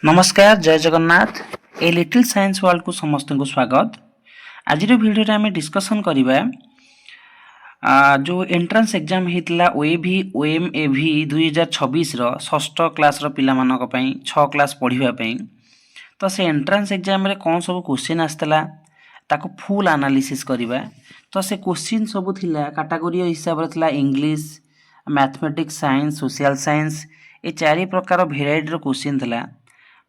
नमस्कार जय Jagannath a little science world को समस्त को स्वागत। आज भिडियो आम डिस्कसन करवा जो एंट्रांस एग्जाम होता ओएवी ओएमएवी 2026 षष्ठ क्लास पिला 6 क्लास पढ़ाई तो से एंट्रांस एग्जाम रे कौन सब क्वेश्चन आसला ताको फुल एनालिसिस करवा। तो से क्वेश्चन सब थिला कैटेगरी हिसाब से थिला English mathematics science social science ये 4 प्रकार भेराइटी क्वेश्चन थिला।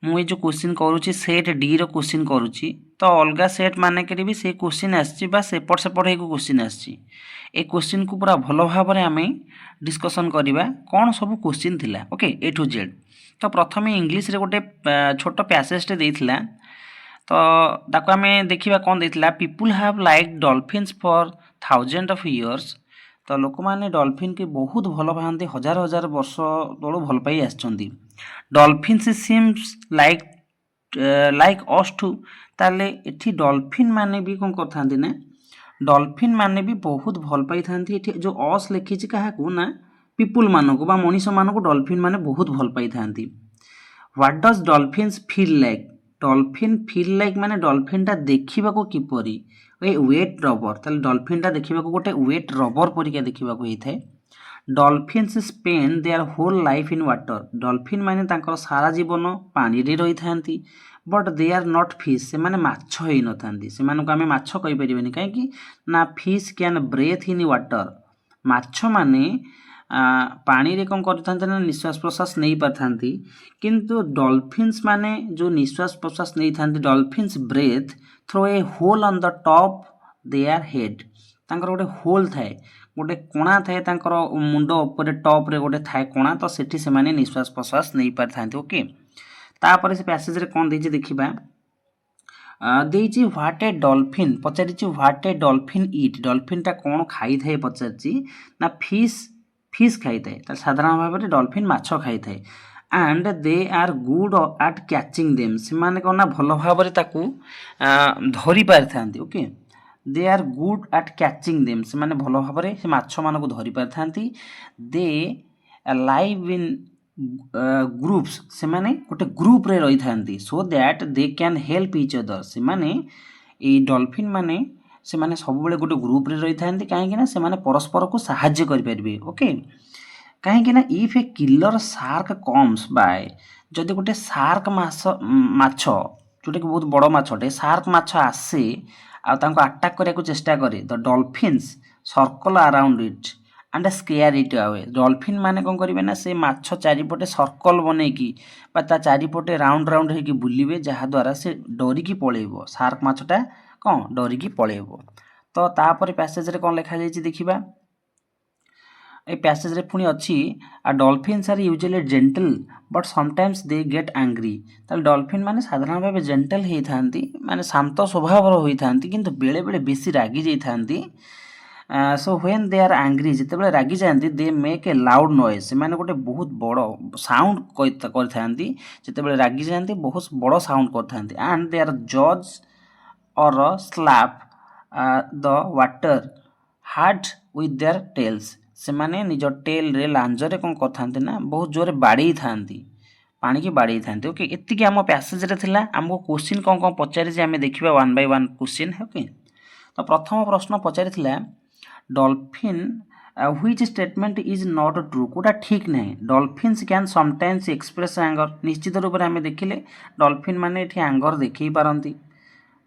मुझे जो क्वेश्चन करुच्ची सेट डी रो क्वेश्चन करुच्ची तो अलग सेट मानक भी से क्वेश्चन आसपट सेपट हो क्वेश्चन ए क्वेश्चन को पूरा भल भाव में आम डिस्कसन करवा कौन सब क्वेश्चन थिला। Okay A to Z. तो प्रथम इंग्लिश रे गोटे छोट पैसेज देइथिला तो ताको आम देखा कौन देइथिला people have like dolphins for thousand of years. तो लोक मैंने डॉल्फिन के बहुत भल पाते हजार हजार वर्ष तलू भल पाई आसछंती। Dolphins seems like like us to ताले एठी डॉल्फिन माने भी कौन करथांती ना डॉल्फिन माने भी बहुत भल पाई थांती। एठी जो अस लिखी क्या ना पीपुल मानक बा मनीष मानक डॉल्फिन माने बहुत भल पाई थांती। What does dolphins feel like dolphin feel like माने डॉल्फिन टा देखिबा को किपरि ए वेट रबर ताले डॉल्फिन टा देखिबा को गोटे वेट रबर परिका देखिबा को हेथाय। Dolphins spend their whole life in water dolphin माने तांकर सारा जीवन पानी रे रही थांती but they are not fish से माने माछ होई न थांती से मानको आमे माछ कहि परिबेनी काहे कि ना fish can breathe in water माछ माने पानी रे कौन करथांते ना निश्वास प्रश्वास नहीं पारथांती किंतु डॉल्फिन्स माने जो निश्वास प्रश्वास नहीं थांती dolphins breathe through a hole on the top their head तांकर गोटे होल थाए गोटे कोणा थाए तांकर मुंड ऊपर टॉप रे गोटे थाए कोणा तो सेठी से माने निश्वास प्रश्वास नहीं पारथांती। ओके तापर से पैसेज रे कौन देछि देखिबा देछि व्हाट ए डॉल्फिन पचारिछि what a dolphin eat dolphin टा कौन खाई थाए पचारिछि ना फिश फिश खाई थाए साधारण भाव में डॉल्फिन माछ खाई थाए and they are good at catching them से माने कौन ना भल भाव में ताकू धरी पारि थांती। Okay they are good at catching them से माने भल भाव में से माछ मान को धरी पारि थांती। दे लाइव इन ग्रुप्स से माने गोटे ग्रुप रे रही थांती so that they can help each other से माने ए डॉल्फिन माने से माने सब बेले गोटे ग्रुप रे रही थांती काहे कि ना से माने परस्पर को सहाय्य करि परिबे। ओके काहे कि ना if a killer shark comes by जदि गोटे शार्क माछ जोटा कि बहुत बड़ माछटे शार्क माछ आसे आ तांको अटैक करिया को चेष्टा करे the dolphins circle around it and square it away dolphin माने कौन करिवे ना से माछ चारिपटे सर्कल बनेकी बा ता चारिपटे राउंड राउंड हेकी बुलिबे जहाँ द्वारा से डरिकी पळेइबो शार्क माछटा कौन डरिकी पळेइबो। तो तापर पैसेज रे कौन लिखा जाइछि देखिबा ए पैसेज रे पुणी अच्छी आ dolphins are usually gentle but sometimes they get angry ताले डॉल्फिन माने साधारण भाव जेंटल होई थांती माने शांत स्वभाव होई थांती किंतु बेले बेले बेसी रागी जाई थांती। So when they are angry जिते बेले रागी जाती they make a loud noise से माने गोटे बहुत बड़ साउंड कर थांती जिते बेले रागी जाती बहुत बड़ साउंड कर थांती एंड दे आर जज और slap the water hard with their tails से माने निज टेल रे लांजरे कौन करथांती ना बहुत जोरे बाड़ी थांती पानी की बाड़ी थांती। ओके एतिकी आम पैसेज रे थिला हमको क्वेश्चन कौन कौन पचारि जे आमे देखिबा one by one question. Okay तो प्रथम प्रश्न पचारि थिला dolphin which statement is not true कोटा ठीक नहीं dolphins can sometimes express anger निश्चित रूप से आमे देखिले डॉल्फिन माने एठी एंगर देखै पारंती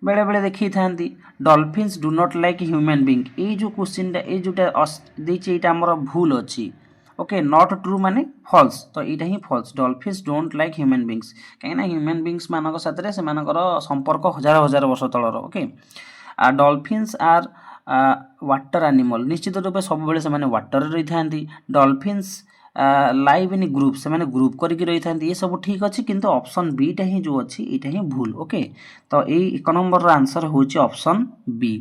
बेले बेले देखी थांती। Dolphins do not like human being ये जो क्वेश्चन ये जोटा देछि एटा हमर भूल अछि। ओके नॉट ट्रू माने फॉल्स तो एटा ही false dolphins don't like human beings कहीं ना ह्यूमन बीइंग्स मानक साथरे से मानकर संपर्क हजार हजार वर्ष तलर। Okay dolphins are water animal निश्चित रूप से सब बेले से माने वाटर रही थांती। डॉल्फिन्स लाइव इन ग्रुप से माने ग्रुप करके रही थांती ये सब ठीक अच्छी किंतु ऑप्शन बी टा ही जो अच्छी एटा ही भूल। ओके तो ये 1 नंबर आंसर होची ऑप्शन बी।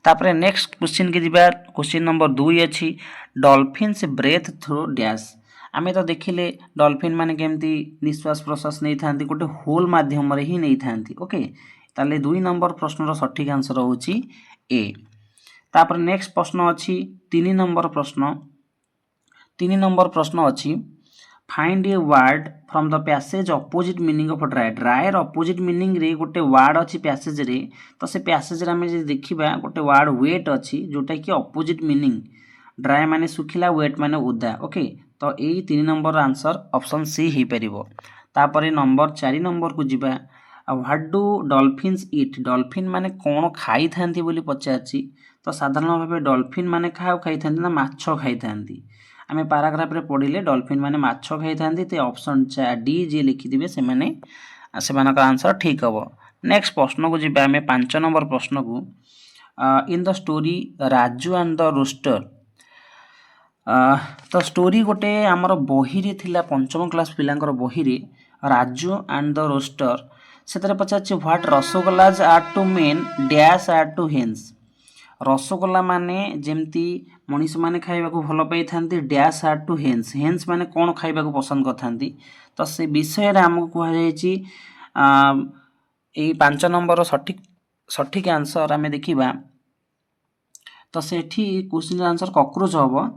तापरे नेक्स्ट क्वेश्चन के दिबा क्वेश्चन नंबर 2 अच्छी डॉल्फिन्स ब्रेथ थ्रू डैश आमे तो देखिले डॉल्फिन माने केमती निश्वास प्रश्वास नहीं थांती गोटे होल माध्यम रे ही नहीं थांती। ओके ताले 2 नंबर प्रश्न रो सठिक आंसर होची ए। तापर नेक्स्ट प्रश्न अच्छी 3 नंबर प्रश्न 3 नंबर प्रश्न अच्छी find a word from the passage opposite meaning of dry dryer opposite meaning रे गोटे वर्ड अच्छी पैसेज रे तो से पैसेज रे आम देखा गोटे वर्ड वेट अच्छी जोटा कि अपोजिट मीनिंग ड्राई माने सुखिला वेट माने उदा ओके तो यही 3 नंबर आंसर ऑप्शन सी ही परिबो तापरे नंबर 4 नंबर को जिबा what do dolphins eat dolphin माने कौन खाई थांती बोली पचारछि तो साधारण भाव डॉल्फिन माने क्या खाई थांती ना माछ खाई थांती आम पाराग्राफ रे पढ़िले डॉल्फिन माने माछ खाई थांती तो ऑप्शन डी जी लिखिदिबे से माने सेमानकर आंसर ठीक हबो नेक्स्ट प्रश्न को जिबा आम 5 नंबर प्रश्न को in the story Raju and the rooster तो स्टोरी गोटे आमर बही रे थिला पंचम क्लास पिलांकर बही रे राजू एंड द रोस्टर से पचार what rasgullas are to men dash are to hens rasgulla माने जेमती मनीष माने खाइबाकू भल पाई थांती dash are to hens hens माने कौन खाइबाकू पसंद करथांती तो से विषय रे हमको कहा जायछि ए 5 नंबर सठिक आंसर आमे देखिबा तो सेठी क्वेश्चन आंसर कॉकरोच हबो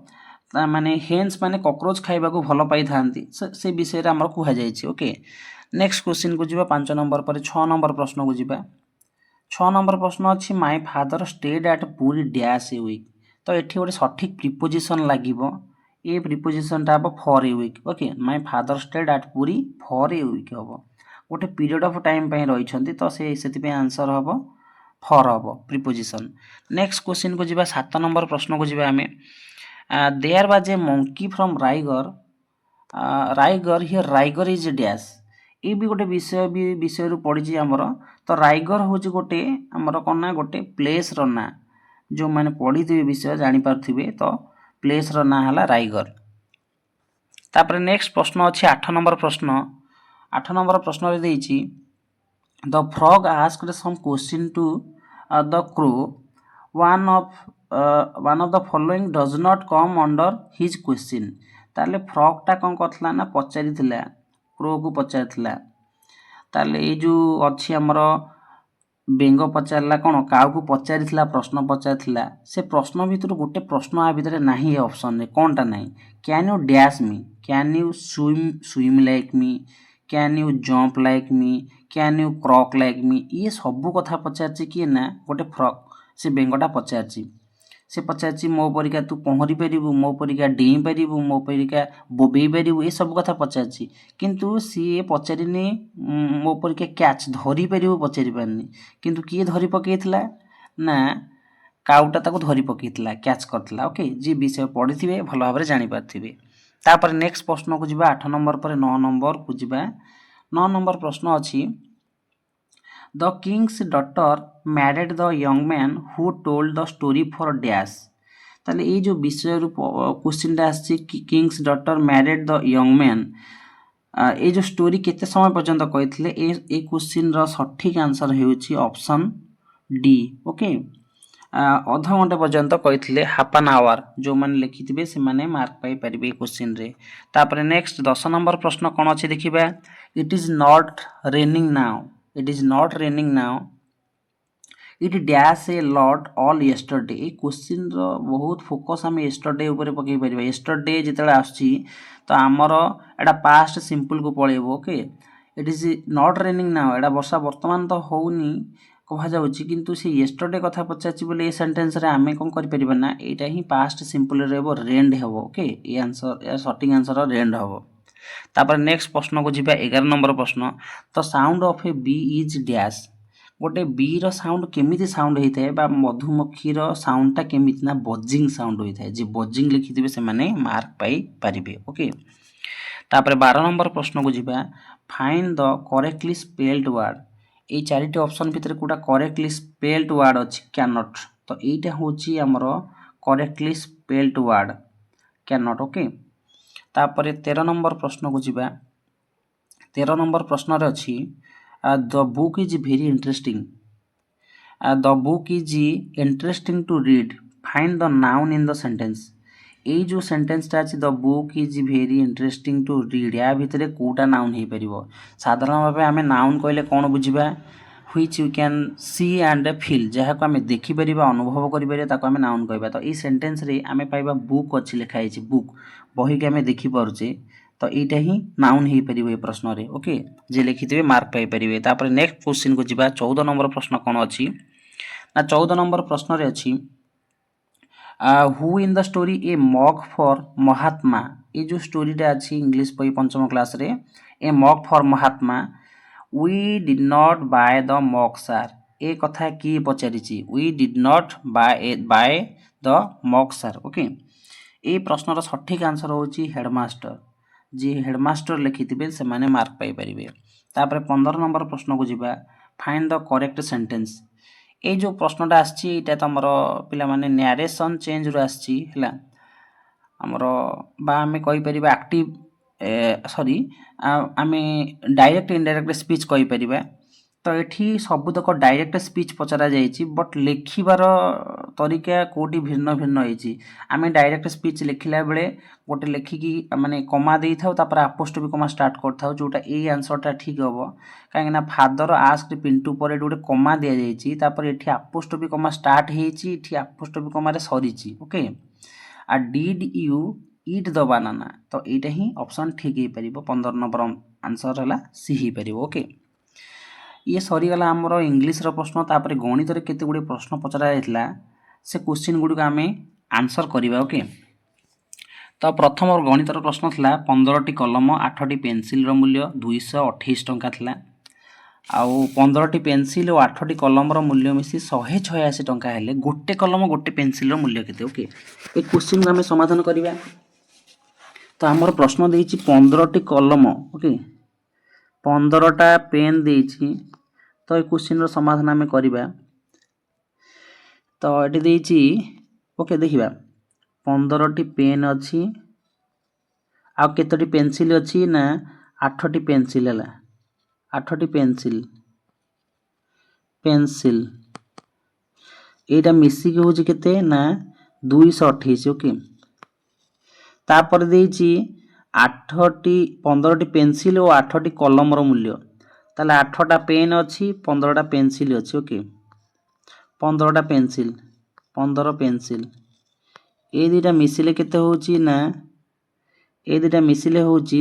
माने हेन्स माने कॉकरोच खाइबाकू भल पाई थांती से विषय रे हमर कहा जायछि ओके नेक्स्ट क्वेश्चन को जिबा 5 नंबर पर 6 नंबर प्रश्न को जिबा 6 नंबर प्रश्न अच्छी माय फादर स्टेड एट पूरी डैश ए वीक तो एठी गोटे सठिक प्रिपोजिशन लागिबो ए प्रिपोजिशन टा हबो for a week okay my father stayed at Puri for a week हबो गोटे पीरियड ऑफ टाइम पई रही छंती तो सेति पे आंसर हबो फॉर हबो प्रिपोजिशन नेक्स्ट क्वेश्चन को जिबा 7 नंबर प्रश्न को जिबा हमें there was a monkey from Raigarh here Raigarh is dash ये भी गोटे विषय रु पड़ी आमर तो राइगर हूँ गोटे आमर कौन ना गोटे प्लेस रो ना जो मैंने पढ़ी थे विषय जानीपारे तो प्लेस रो ना है राइगर तापर नेक्स्ट प्रश्न अच्छी 8 नंबर प्रश्न देइछि the frog asked some question to the crow one of the following does not come under his question ताले फ्रॉग टा कौन करथला ना पचारि क्रो को पचार ताले ये जो अच्छी आमर बेंग पचारा कौन का पचारि प्रश्न पचार से प्रश्न भितर गोटे प्रश्न आ भितर नहीं ऑप्शन रे कौनटा नहीं can you dash me can you swim like me can you jump like me can you croak like me ये सबू कथा पचार किए ना गोटे फ्रॉग से बेंगटा पचार से पचार मो परिका तू पहरी पारू मो परिका डेई पारू मो परिका बोबई पारू ये सब कथा पचार किंतु सी पचारिनी मो परिका कैच धरी पारू पचारि पारनी किंतु किए धरी पकईला ना काउटा ताको धरी पकईला कैच करथिला ओके जी विषय पढ़ी थे भल भाव में जानीपारे तापर नेक्स्ट प्रश्न को जिबा 8 नंबर पर 9 नंबर को जिबा 9 नंबर प्रश्न अच्छी the Kings daughter married the young man who told the story for dash ताले ये जो विषय क्वेश्चन आसी Kings daughter married the young man ये जो स्टोरी केते समय पर्यंत कही ए क्वेश्चन रो सठिक आंसर होउछि ऑप्शन डी ओके अध घंटे पर्यंत कही हाफ एन आवर जो मैंने लिखिथे से माने मार्क पाई पारे क्वेश्चन रे तापर नेक्स्ट 10 नंबर प्रश्न कौन अच्छी देखिबा it is not raining now it is not raining now it dash a lot all yesterday ये क्वेश्चन रो बहुत फोकस आम येस्टरडे ऊपर पकई पार येस्टरडे जिते आसची तो आमर एटा पास्ट सिंपल को पलैब okay it is not raining now एटा वर्षा वर्तमान तो होनी कह जाउछि किंतु से येस्टरडे कथा पचाछि बोले ए सेंटेंस रे आमे कोन करि परिबा ना एटा ही पास्ट सिंपल रहबो रेंड हेबो ओके ए आंसर ए सटिक आंसर रेंड हेबो तापर नेक्स्ट प्रश्न को जिबा 11 नंबर प्रश्न तो sound of a bee is dash गोटे बी रो साउंड केमिति साउंड होइथाय बा मधुमक्खी रो साउंडटा केमिति ना बजिंग साउंड होइथाय जे बजिंग लिखिथिबे से माने मार्क पाई पारिबे ओके तापर 12 नंबर प्रश्न को जिबा find the correctly spelled word ये चारिटी ऑप्शन भितर कोटा करेक्टली स्पेल्ड वर्ड अछि कैन नॉट तो एटा होची हमरो correctly spelled word can not okay तापर 13 नंबर प्रश्न को जिबा 13 नंबर प्रश्न रे अछि the book is very interesting the book is interesting to read find the noun in the sentence ये जो सेंटेंसटा अछि the book is very interesting to read या भितर कोटा नाउन हे परिबो साधारण भाव आम नाउन कहले कौन बुझा which you can see and feel जहाँ को आम देखिपर अनुभव करें आम नाउन कहवा तो ये सेंटेंस रे आम पाइबा बुक अच्छी लिखाई बुक बही के आम देखिपे तो यहाँ ही नाउन हो पार ये प्रश्न रे ओके जे लिखिथे मार्क पाइपर। तापर नेक्स्ट क्वेश्चन को जीवा 14 नंबर प्रश्न कौन अच्छी ना 14 नंबर प्रश्न रे अच्छी who in the story a mug for Mahatma ये जो स्टोरीटा अच्छी इंग्लिश बही पंचम क्लास रे a mug for Mahatma we did not buy the mug sir ए कथा किए पचारि we did not buy the mug sir okay ये प्रश्नर सठिक आंसर होची हेडमास्टर जी हेडमास्टर लिखिथिबे से माने मार्क पाई परिबे। तापर 15 नंबर प्रश्न को जीवा फाइंड द करेक्ट सेंटेंस ये जो प्रश्नटा आछि एटा तमरो पिला माने नरेशन चेंज रो आछि हला हमरो बा हमें कहि परिबा एक्टिव सॉरी आमे डायरेक्ट इनडायरेक्ट स्पीच कहि परिबा तो एठी सबुतक डायरेक्ट स्पीच पचरा जाइछि बट लिखिबार तरीका कोटी भिन्न भिन्न होइछि आमे डायरेक्ट स्पीच लिखिला बेले गोटे लेखिकी माने कमा देई थाउ तापर अपोस्ट्रोफी कमा स्टार्ट कर थाउ जोटा ए आंसरटा ठीक हबो काहे ना फादर आस्क्ड पिंटू पर गोटे कमा दिया जाइछि तापर एठी अपोस्ट्रोफी कमा स्टार्ट हेछि एठी अपोस्ट्रोफी कमा रे सरीछि ओके आ did you eat the banana तो एटा ही ऑप्शन ठीक हे परिबो 15 नंबर आंसर हला सी ही परिबो ओके ये सरीगला आमर इंग्लीश प्रश्न तापर गणित रे केते गुडे प्रश्न पचरा जायतिला से क्वेश्चन गुडी आमे आंसर करिबा ओके तो प्रथम और गणित प्रश्न थिला 15 टी कलम 8 टी पेंसिल रो मूल्य 228 टंका थिला आउ 15 टी पेंसिल और 8 टी कलम रो मूल्य मिसी 186 टंका हेले गोटे कलम गोटे पेंसिल रो मूल्य केते ओके ए क्वेश्चन को आमे समाधान करिबा तो हमर प्रश्न देइछि 15 टी कलम ओके 15टा पेन देइछि तो ये क्वेश्चन रो समाधान आमे करिबा तो एटी देइछि ओके देखिबा 15 टी पेन अछि आ केतोटी पेंसिल अछि ना 8 टी पेंसिल हला 8 टी पेंसिल एटा मिसी के होछि केते ना 228 ओके तापर देइछि 8 टी 15 टी पेंसिल और 8 टी कलम रो मूल्य ताले 8टा पेन अच्छी 15टा पेंसिल अच्छी ओके 15टा पेंसिल 15 पेंसिल ए दुटा मिसिले केते होची ना ए दुटा मिसिले होची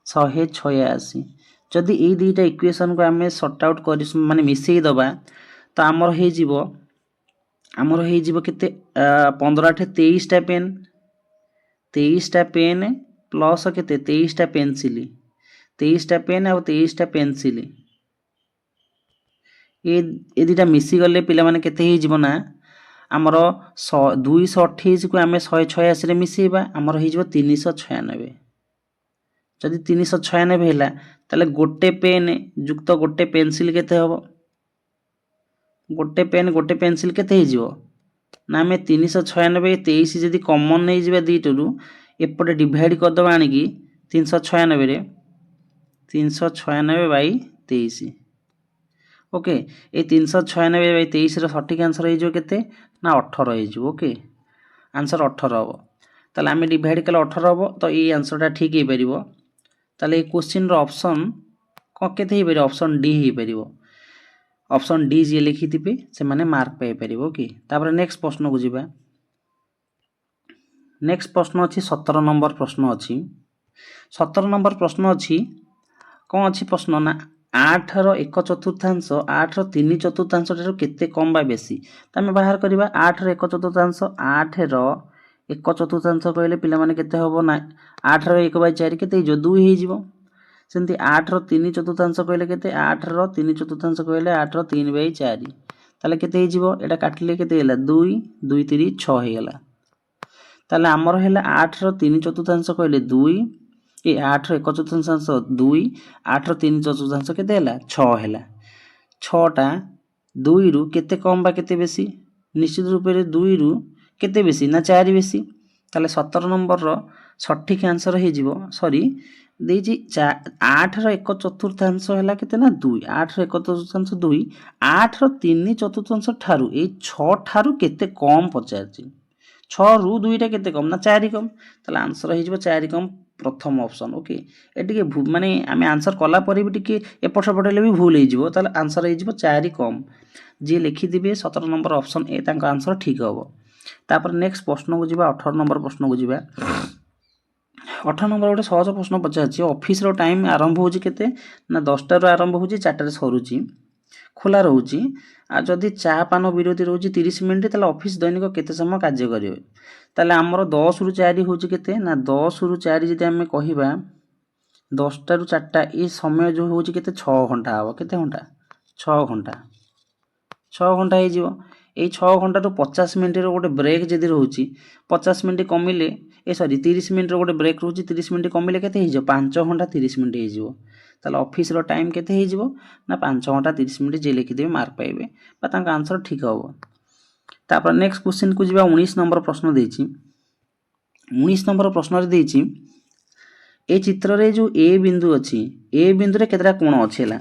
186 जदि ए दुटा इक्वेशन को आमे सॉर्ट आउट करि माने मिसेई दबा तो हमर हे जीवो केते 15 टे 23टा पेन 23टा पेन प्लस केते 23टा पेंसिल 23टा पेन और 23टा पेंसिल ए दुटा मिसी गले पिला माने केते हे जीवो ना हमर 228 को आमे 186 रे मिसेबा हमर हे जीवो 396 जदि 396 हैला ताले गोटे पेन युक्त गोटे पेंसिल केते हबो गोटे पेन गोटे पेंसिल केते हे जीवो ना आमे 396 23 जदि कॉमन नै जीवा दीटरू एपटे डिवाइड कर दबा आनी की 396 रे 396 बाई 23 ओके ए 396 बाई 23 रो सठिक आंसर हे जो केते ना 18 हे जो ओके आंसर 18 हबो ताले आमे डिवाइड कले 18 हबो तो ए आंसरटा ठीक हे परिबो ताले ए क्वेश्चन रो ऑप्शन क केते हे परिबो ऑप्शन डी हे परिबो ऑप्शन डी जे लिखिथिबे से माने मार्क पाई परिबो ओके तापर नेक्स्ट प्रश्न को जिबा नेक्स्ट प्रश्न अछि 17 नंबर प्रश्न अछि 17 नंबर प्रश्न अछि कौन अच्छी प्रश्न ना 8 रो 1/4 8 रो 3/4 ठारो केते कम बा बेसी त हमें बाहर करबा 8 रो 1/4 8 रो 1/4 कहले पिला माने केते होबो ना 8 रो 1/4 केते जो 2 हे जीवो सेंती 8 रो 3/4 कहले केते 8 रो 3/4 कहले 8 रो 3/4 ताले केते हे जीवो एटा काटले केते हैला 2 2 3 6 हे गेला ताले हमर हैला 8 रो 3/4 कहले 2 ए 8 रो 1/4 2 8 रो 3/4 केते हैला 6 हैला 6 टा 2 रु केते कम बा केते बेसी निश्चित रूप रे 2 रु केते बेसी ना 4 बेसी ताले 17 नंबर रो सठिक आंसर हे जीवो सॉरी देजी 8 रो 1/4 हैला केते ना 2 8 रो 1/4 2 8 रो 3/4 ठारू ए 6 ठारू केते कम पचारची 6 रु 2 टा केते कम ना 4 कम ताले आंसर हे जीवो 4 कम प्रथम ऑप्शन ओके ए टिके माने आमे आंसर कला परे भी टिके एपट सेपट हेले भी भूल हे जीवो ताले आंसर हे जीवो 4 कम जे लिखि दिबे 17 नंबर ऑप्शन ए तांका आंसर ठीक हबो तापर नेक्स्ट प्रश्न को जिबा 18 नंबर प्रश्न को जिबा 18 नंबर गोटे सहज प्रश्न पचार ऑफिस रो टाइम आरंभ होची केते ना 10 आरंभ होची 4 सरुची खोला रोची आ जदि चा पान विरति रोची 30 मिनिट ताले ऑफिस दैनिक केते समय कार्य करिवे ताले हमर 10 रु 4 होची केते ना 10 रु 4 जदि हमें कहिबा 10 रु 4 ए समय जो होची केते 6 घंटा हबो केते घंटा 6 घंटा 6 घंटा हे जीवो ए 6 घंटा तो 50 मिनिट रो गोटे ब्रेक जदि रहउची 50 मिनिट कमिले ए सॉरी 30 मिनिट रो गोटे ब्रेक रहउची 30 मिनिट कमिले केते हे जीवो 5 घंटा 30 मिनिट हे जीवो ताले ऑफिस रो टाइम केते हे जीवो ना 5 घंटा 30 मिनिट जे लिखि देबे मार्क पाइबे बा तांका आंसर ठीक हबो। तापर नेक्स्ट क्वेश्चन को जीवा 19 नंबर प्रश्न देछि 19 नंबर प्रश्न रे देछि ए चित्र रे जो ए बिंदु अछि ए बिंदु रे केतरा कोण अछि ला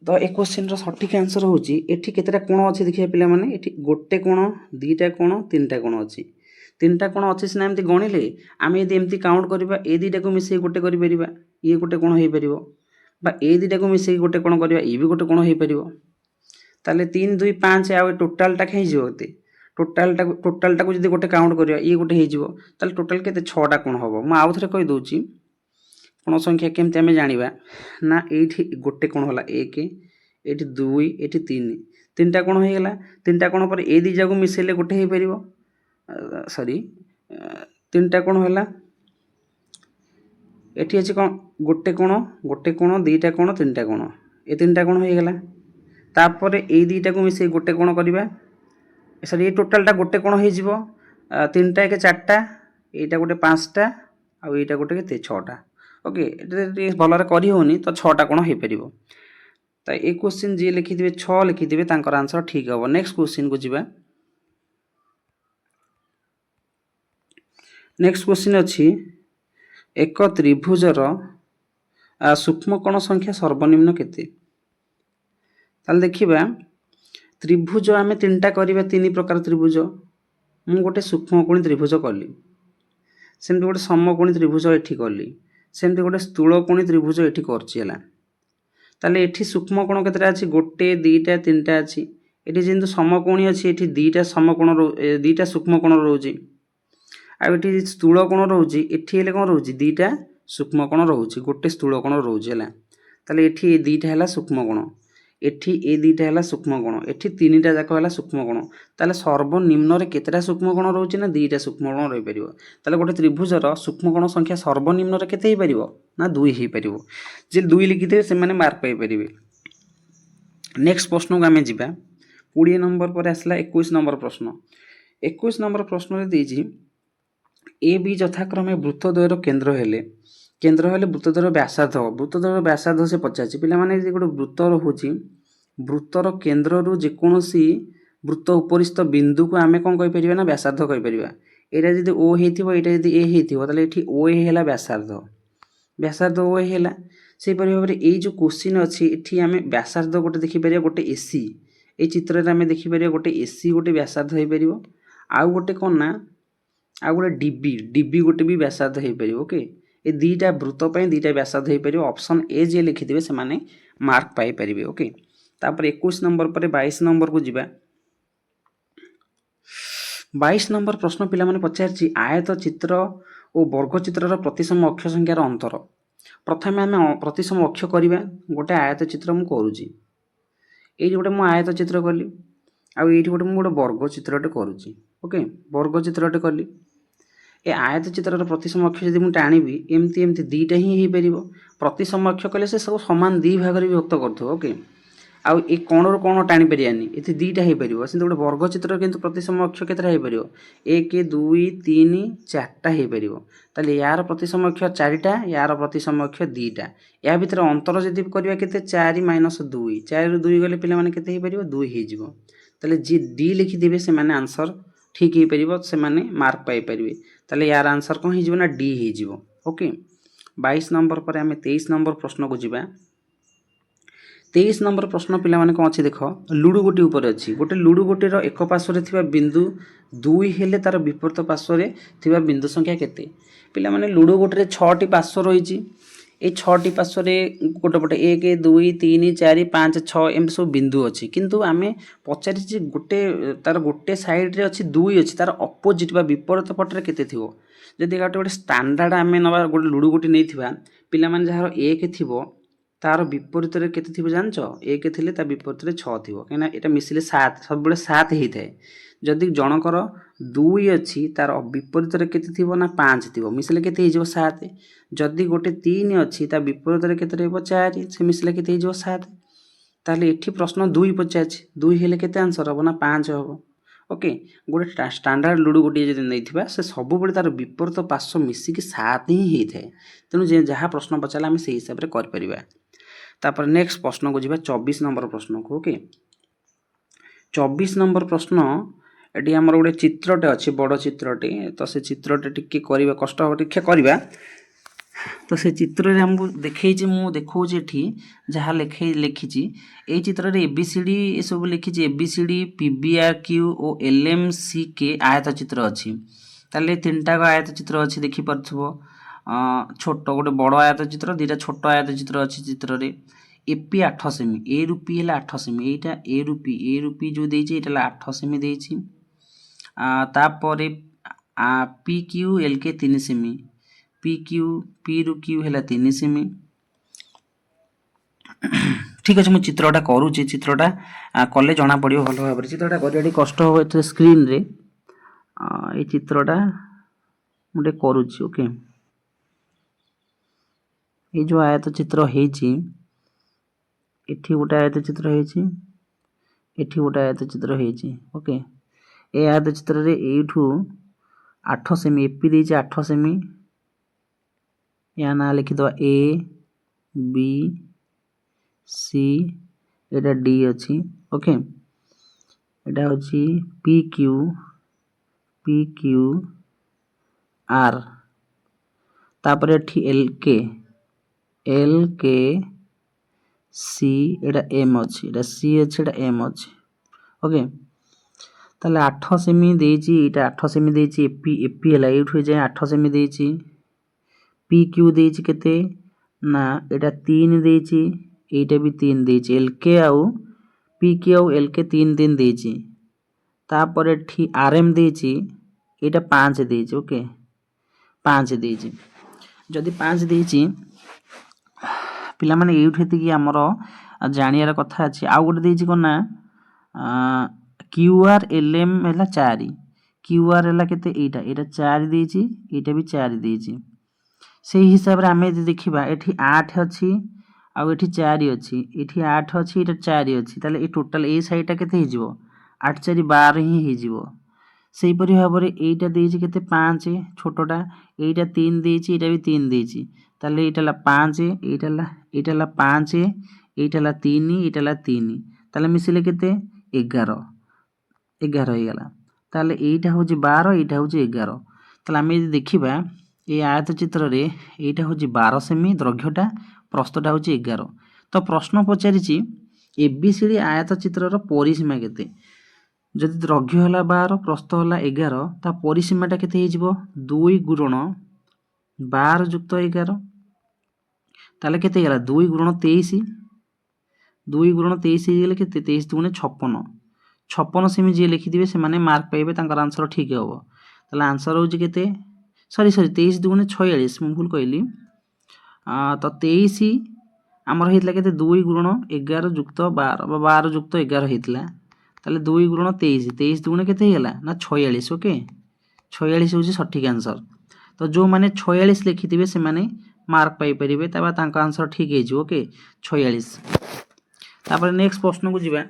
तो ए क्वेश्चन रो सटीक आंसर होची एठी केतरा कोण अछि देखिया पिला माने एठी गोटे कोण दुईटा कोण तीनटा कोण अछि तीनटा कोण अछि सिना एमती गणिले आमे यदि एमती काउंट करबा ए दुईटा को मिसै गोटे करि परिबा ये गोटे कोण होई परिबो बा ए दुईटा को मिसै गोटे कोण करबा ए भी गोटे कोण होई परिबो ताले 3 2 5 आ टोटल टा खै जिवो ते टोटल टा को जदि गोटे काउंट करबा ये गोटे हे जिवो ताले टोटल केते 6 टा कोण हबो म आउ थरे कहि दोची कोण संख्या केमते हमें जानिबा ना एठी गोटे कोण होला 1 एठी 2 एठी 3 तीनटा कोण हो गेला तीनटा कोण पर ए दी जागु मिसेले गोटे हे परिबो सॉरी तीनटा कोण होला एठी अछि कोण गोटे कोण दुईटा कोण तीनटा कोण ए तीनटा कोण हो गेला तापर ए दुईटा को मिसे गोटे कोण करबा सॉरी ए टोटल टा गोटे कोण हे जिवो तीनटा के चारटा एटा गोटे पांचटा आ एटा गोटे के 6टा ओके एटे भल रे करी होनी तो 6टा कोण हे परिबो तो ए क्वेश्चन जे लिखि दिबे 6 लिखि दिबे तांकर आंसर ठीक हबो। नेक्स्ट क्वेश्चन को जिबा नेक्स्ट क्वेश्चन अछि एक त्रिभुजर सूक्ष्म कोण संख्या सर्वनिम्न केते ताल देखिबा त्रिभुज आमे तीनटा करिबा तीन प्रकार त्रिभुज मु गोटे सूक्ष्म कोणी त्रिभुज करली सेमति गोटे समकोणी त्रिभुज एठी करली सेमति गोटे स्थूल कोणी त्रिभुज एठी करछि हला ताले एठी सूक्ष्म कोण केतरा अछि गोटे दुईटा तीनटा अछि एठी जेंतु समकोणी अछि एठी दुईटा समकोण दुईटा सूक्ष्म कोण रहउछि आ एठी स्थूल कोण रहउछि एठी हेले कोण रहउछि दुईटा सूक्ष्म कोण रहउछि गोटे स्थूल कोण रहउछि हला ताले एठी दुईटा हला सूक्ष्म कोण एठी ए दुईटा हला सूक्ष्म कोण एठी तीनटा जाक हला सूक्ष्म कोण ताले सर्वनिम्न रे केतरा सूक्ष्म कोण रहउछि ना दुईटा सूक्ष्म कोण रहि परिबो ताले गोटे त्रिभुजर सूक्ष्म कोण संख्या सर्वनिम्न रे केते हे परिबो ना 2 हे परिबो जे 2 लिखि देबे से माने मार्क पाई परिबे। नेक्स्ट प्रश्न को आमे जिबा 20 नंबर पर आसला 21 नंबर प्रश्न 21 नंबर प्रश्न रे देछि ए बी यथाक्रमे वृत्तद्वयर केंद्र हेले वृत्तद्वयर व्यासार्ध से पचाछि पिला माने जे गोटे वृत्त रहउछि वृत्तर केंद्र रु जे कोनोसी वृत्त उपरिस्थ बिंदु को आमे कोन कहि परिबा ना व्यासार्ध कहि परिबा एटा जदि ओ हेथिबो एटा जदि ए हेथिबो ताले एठी ओ ए हेला व्यासार्ध ओ ए हेला से परि भाबरे ए जो क्वेश्चन अछि एठी आमे व्यासार्ध गोटे देखि परिबा गोटे एसी ए चित्र रे आमे देखि परिबा गोटे एसी गोटे व्यासार्ध हे परिबो आ गोटे कोन ना आ गोटे डीबी गोटे भी व्यासार्ध हे परिबो ओके ए दुईटा वृत्त पय दुईटा व्यासार्ध हे परिबो ऑप्शन ए जे लिखि दिबे से माने मार्क पाई परिबे ओके। तापर 21 नंबर पर 22 नंबर को जिबा 22 नंबर प्रश्न पिला माने पचारछि आयत चित्र और वर्ग चित्र रो प्रतिसम अक्ष संख्या रो अंतर प्रथमे आमे प्रतिसम अक्ष करिबा गोटे आयत चित्र मु करूछि ए गोटे मु आयत चित्र करली आ एठी गोटे मु गोटे वर्ग चित्रटे करूछि ओके वर्ग चित्रटे करली ए आयत चित्र रो प्रतिसम अक्ष जदि मु टाणीबी एमती दुईटा ही हे परिबो प्रतिसम अक्ष कले से सब समान दी भाग रे विभक्त करथो ओके आउ ए कोण रो कोण टाणी परियानी एथि दुईटा हे परिबो से गोटे वर्ग चित्र किंतु प्रतिसम अक्ष केतरा हे परिबो 1 2 3 4टा हे परिबो ताले यार प्रतिसम अक्ष 4टा यार प्रतिसम अक्ष 2टा या भीतर अंतर जदि करबा केते 4 - 2 4 रु 2 गले पिला माने केते हे परिबो 2 हे जिवो ताले जे डी लिखि देबे से माने आंसर ठीक हे परिबो से माने मार्क पाई परिबे ताले यार आंसर कोन हे जिवो ना डी हे जिवो ओके। 22 नंबर पर हमें 23 नंबर प्रश्न को जिबा 23 नंबर प्रश्न पिला माने कोन अछि देखो लुडु गोटी ऊपर अछि गोटे लुडु गोटी रो एक पार्श्व रे थिबा बिंदु 2 हेले तार विपरीत पार्श्व रे थिबा बिंदु संख्या केते पिला माने लुडु गोटी रे 6 टी पार्श्व रहिछि ये 6टी पार्श्व गोटे पटे 1 2 3 4 5 6 एम सब बिंदु अच्छी किंतु आम पचारि गोटे तार गोटे साइड रे अच्छी 2 अच्छी तार अपोजिट बा विपरीत पटे केते थिवो जदि गोटे गोटे स्टैंडर्ड आम नवा गोटे लुडु गोटी नहीं पिला माने जार 1 थिवो तार विपरीत केते थिवो जानछ 1 थिले ता विपरीत 6 थिवो कहिना एटा मिसिले 7 सब बेले 7 हेई थाए जदि जनकर 2 अच्छी तार विपरीत केते थिवो ना 5 थिवो मिसिले केते हेई जिवो 7 जदि गोटे 3 अच्छी ता विपरीत केते रहबो 4 से मिसिले केते हेई जिवो 7 ताले एठी प्रश्न 2 पचाछि 2 हेले केते आंसर हबो ना 5 हबो ओके गोटे स्टैंडर्ड लुडु गोटे जदि नहीं से सब बेले तार विपरीत पार्श्व मिसिकी 7 ही हेई थाए तेनु जे जहाँ प्रश्न पचाला आम से हिसाब रे कर परिबा तापर नेक्स्ट प्रश्न को जीवा 24 नंबर प्रश्न को ओके 24 नंबर प्रश्न एटी हमर गोटे चित्रटे अछि बड़ चित्रटे तो से चित्रटे टिके करिबा कष्ट हो टिके करिबा तो से चित्र रे हमको देखै जे मु देखौ जे एठी जहा लिखिछि ए चित्र रे एबीसीडी ए सब लिखिछि एबीसीडी पीबीआरक्यू ओ एलएमसीके आयत चित्र अछि ताले तीनटा को आयत चित्र अछि देखि परथबो छोट गोटे बड़ आयत चित्र दुटा छोट आयत चित्र अच्छी चित्र रे एपी 8 सेमी ए रूपी है 8 सेमी एटा ए रूपी जो देछि एटा 8 सेमी देछि तापरे पी क्यू एल के 3 सेमी पी क्यू पी रु क्यू है 3 सेमी ठीक अच्छे मुझे चित्रटा करुँचे चित्रटा कले जना पड़ो भल भाव चित्रटा कर कष्ट हम ए स्क्रीन रे ये चित्रटा मुझे करुँची ओके ये जो आयत चित्र हेची एठी गोटे आयत चित्र हेची एठी गोटे आयत चित्र हेची ओके ए आयत चित्र रे एठू 8 सेमी एपी देछि 8 सेमी या ना लिखि दो A B C Etah D अछि ओके एटा होची पी क्यू आर तापर एठी एल के सी एटा एम अच्छी एटा सी अच्छे एटा एम अच्छे ओके ताले 8 सेमी देछि एटा 8 सेमी देछि एपी हला एठु जाय 8 सेमी देछि पी क्यू देछि केते ना एटा 3 देछि एटा भी 3 देछि एल के आउ पी क्यू आउ एल के 3 देछि तापर एठी आर एम देछि एटा 5 देछि ओके 5 देछि जदि 5 देछि पिला माने एठु कि हमर जानियार कथा अछि आ गोटे देछि कोना क्यू आर एल एम हला 4 क्यू आर हला केते एटा 4 देछि एटा भी 4 देछि सेही हिसाब रे हमें देखिबा एठी 8 अछि आ एठी 4 अछि एठी 8 अछि एटा 4 अछि ताले ए टोटल ए साइडटा केते हे जिवो 8 4 12 ही हे जिवो सेही परि भाबरे एटा देछि केते 5 छोटोटा एटा 3 देछि एटा भी 3 देछि ताले एटा ला 5 एटा ला 5 एटा ला 3 एटा ला 3 ताले मिसिले केते 11 11 हे गला ताले एटा होजी 12 एटा होजी 11 ताले हम यदि देखिबा ए आयत चित्र रे एटा होजी 12 सेमी दैर्घ्यटा प्रस्थटा होजी 11 तो प्रश्न पचारिछि एबीसीडी आयत चित्र रो परिसीमा केते जदि दैर्घ्य हला 12 प्रस्थ हला 11 ता परिसीमाटा केते हे जिवो 2 गुणन 12 युक्त 11 ताले केते गला 2 गुणन 23 2 गुणन 23 हे गेले केते 23 दुने 56 56 सेमी जे लिखि दिबे से माने मार्क पाइबे तांकर आंसर ठीक हबो ताले आंसर होजी केते सॉरी 23 दुने 46 मु भूल कहली तो 23 हमर हेतला केते 2 गुणन 11 युक्त 12 12 युक्त 11 हेतला ताले 2 गुणन 23 23 दुने केते हेला ना 46 ओके 46 होजी सठिक आंसर तो जो माने 46 लिखि दिबे से माने मार्क पाई परिबे तबा तांका आंसर ठीक हे जी ओके 46 तापर नेक्स्ट प्रश्न को जीवा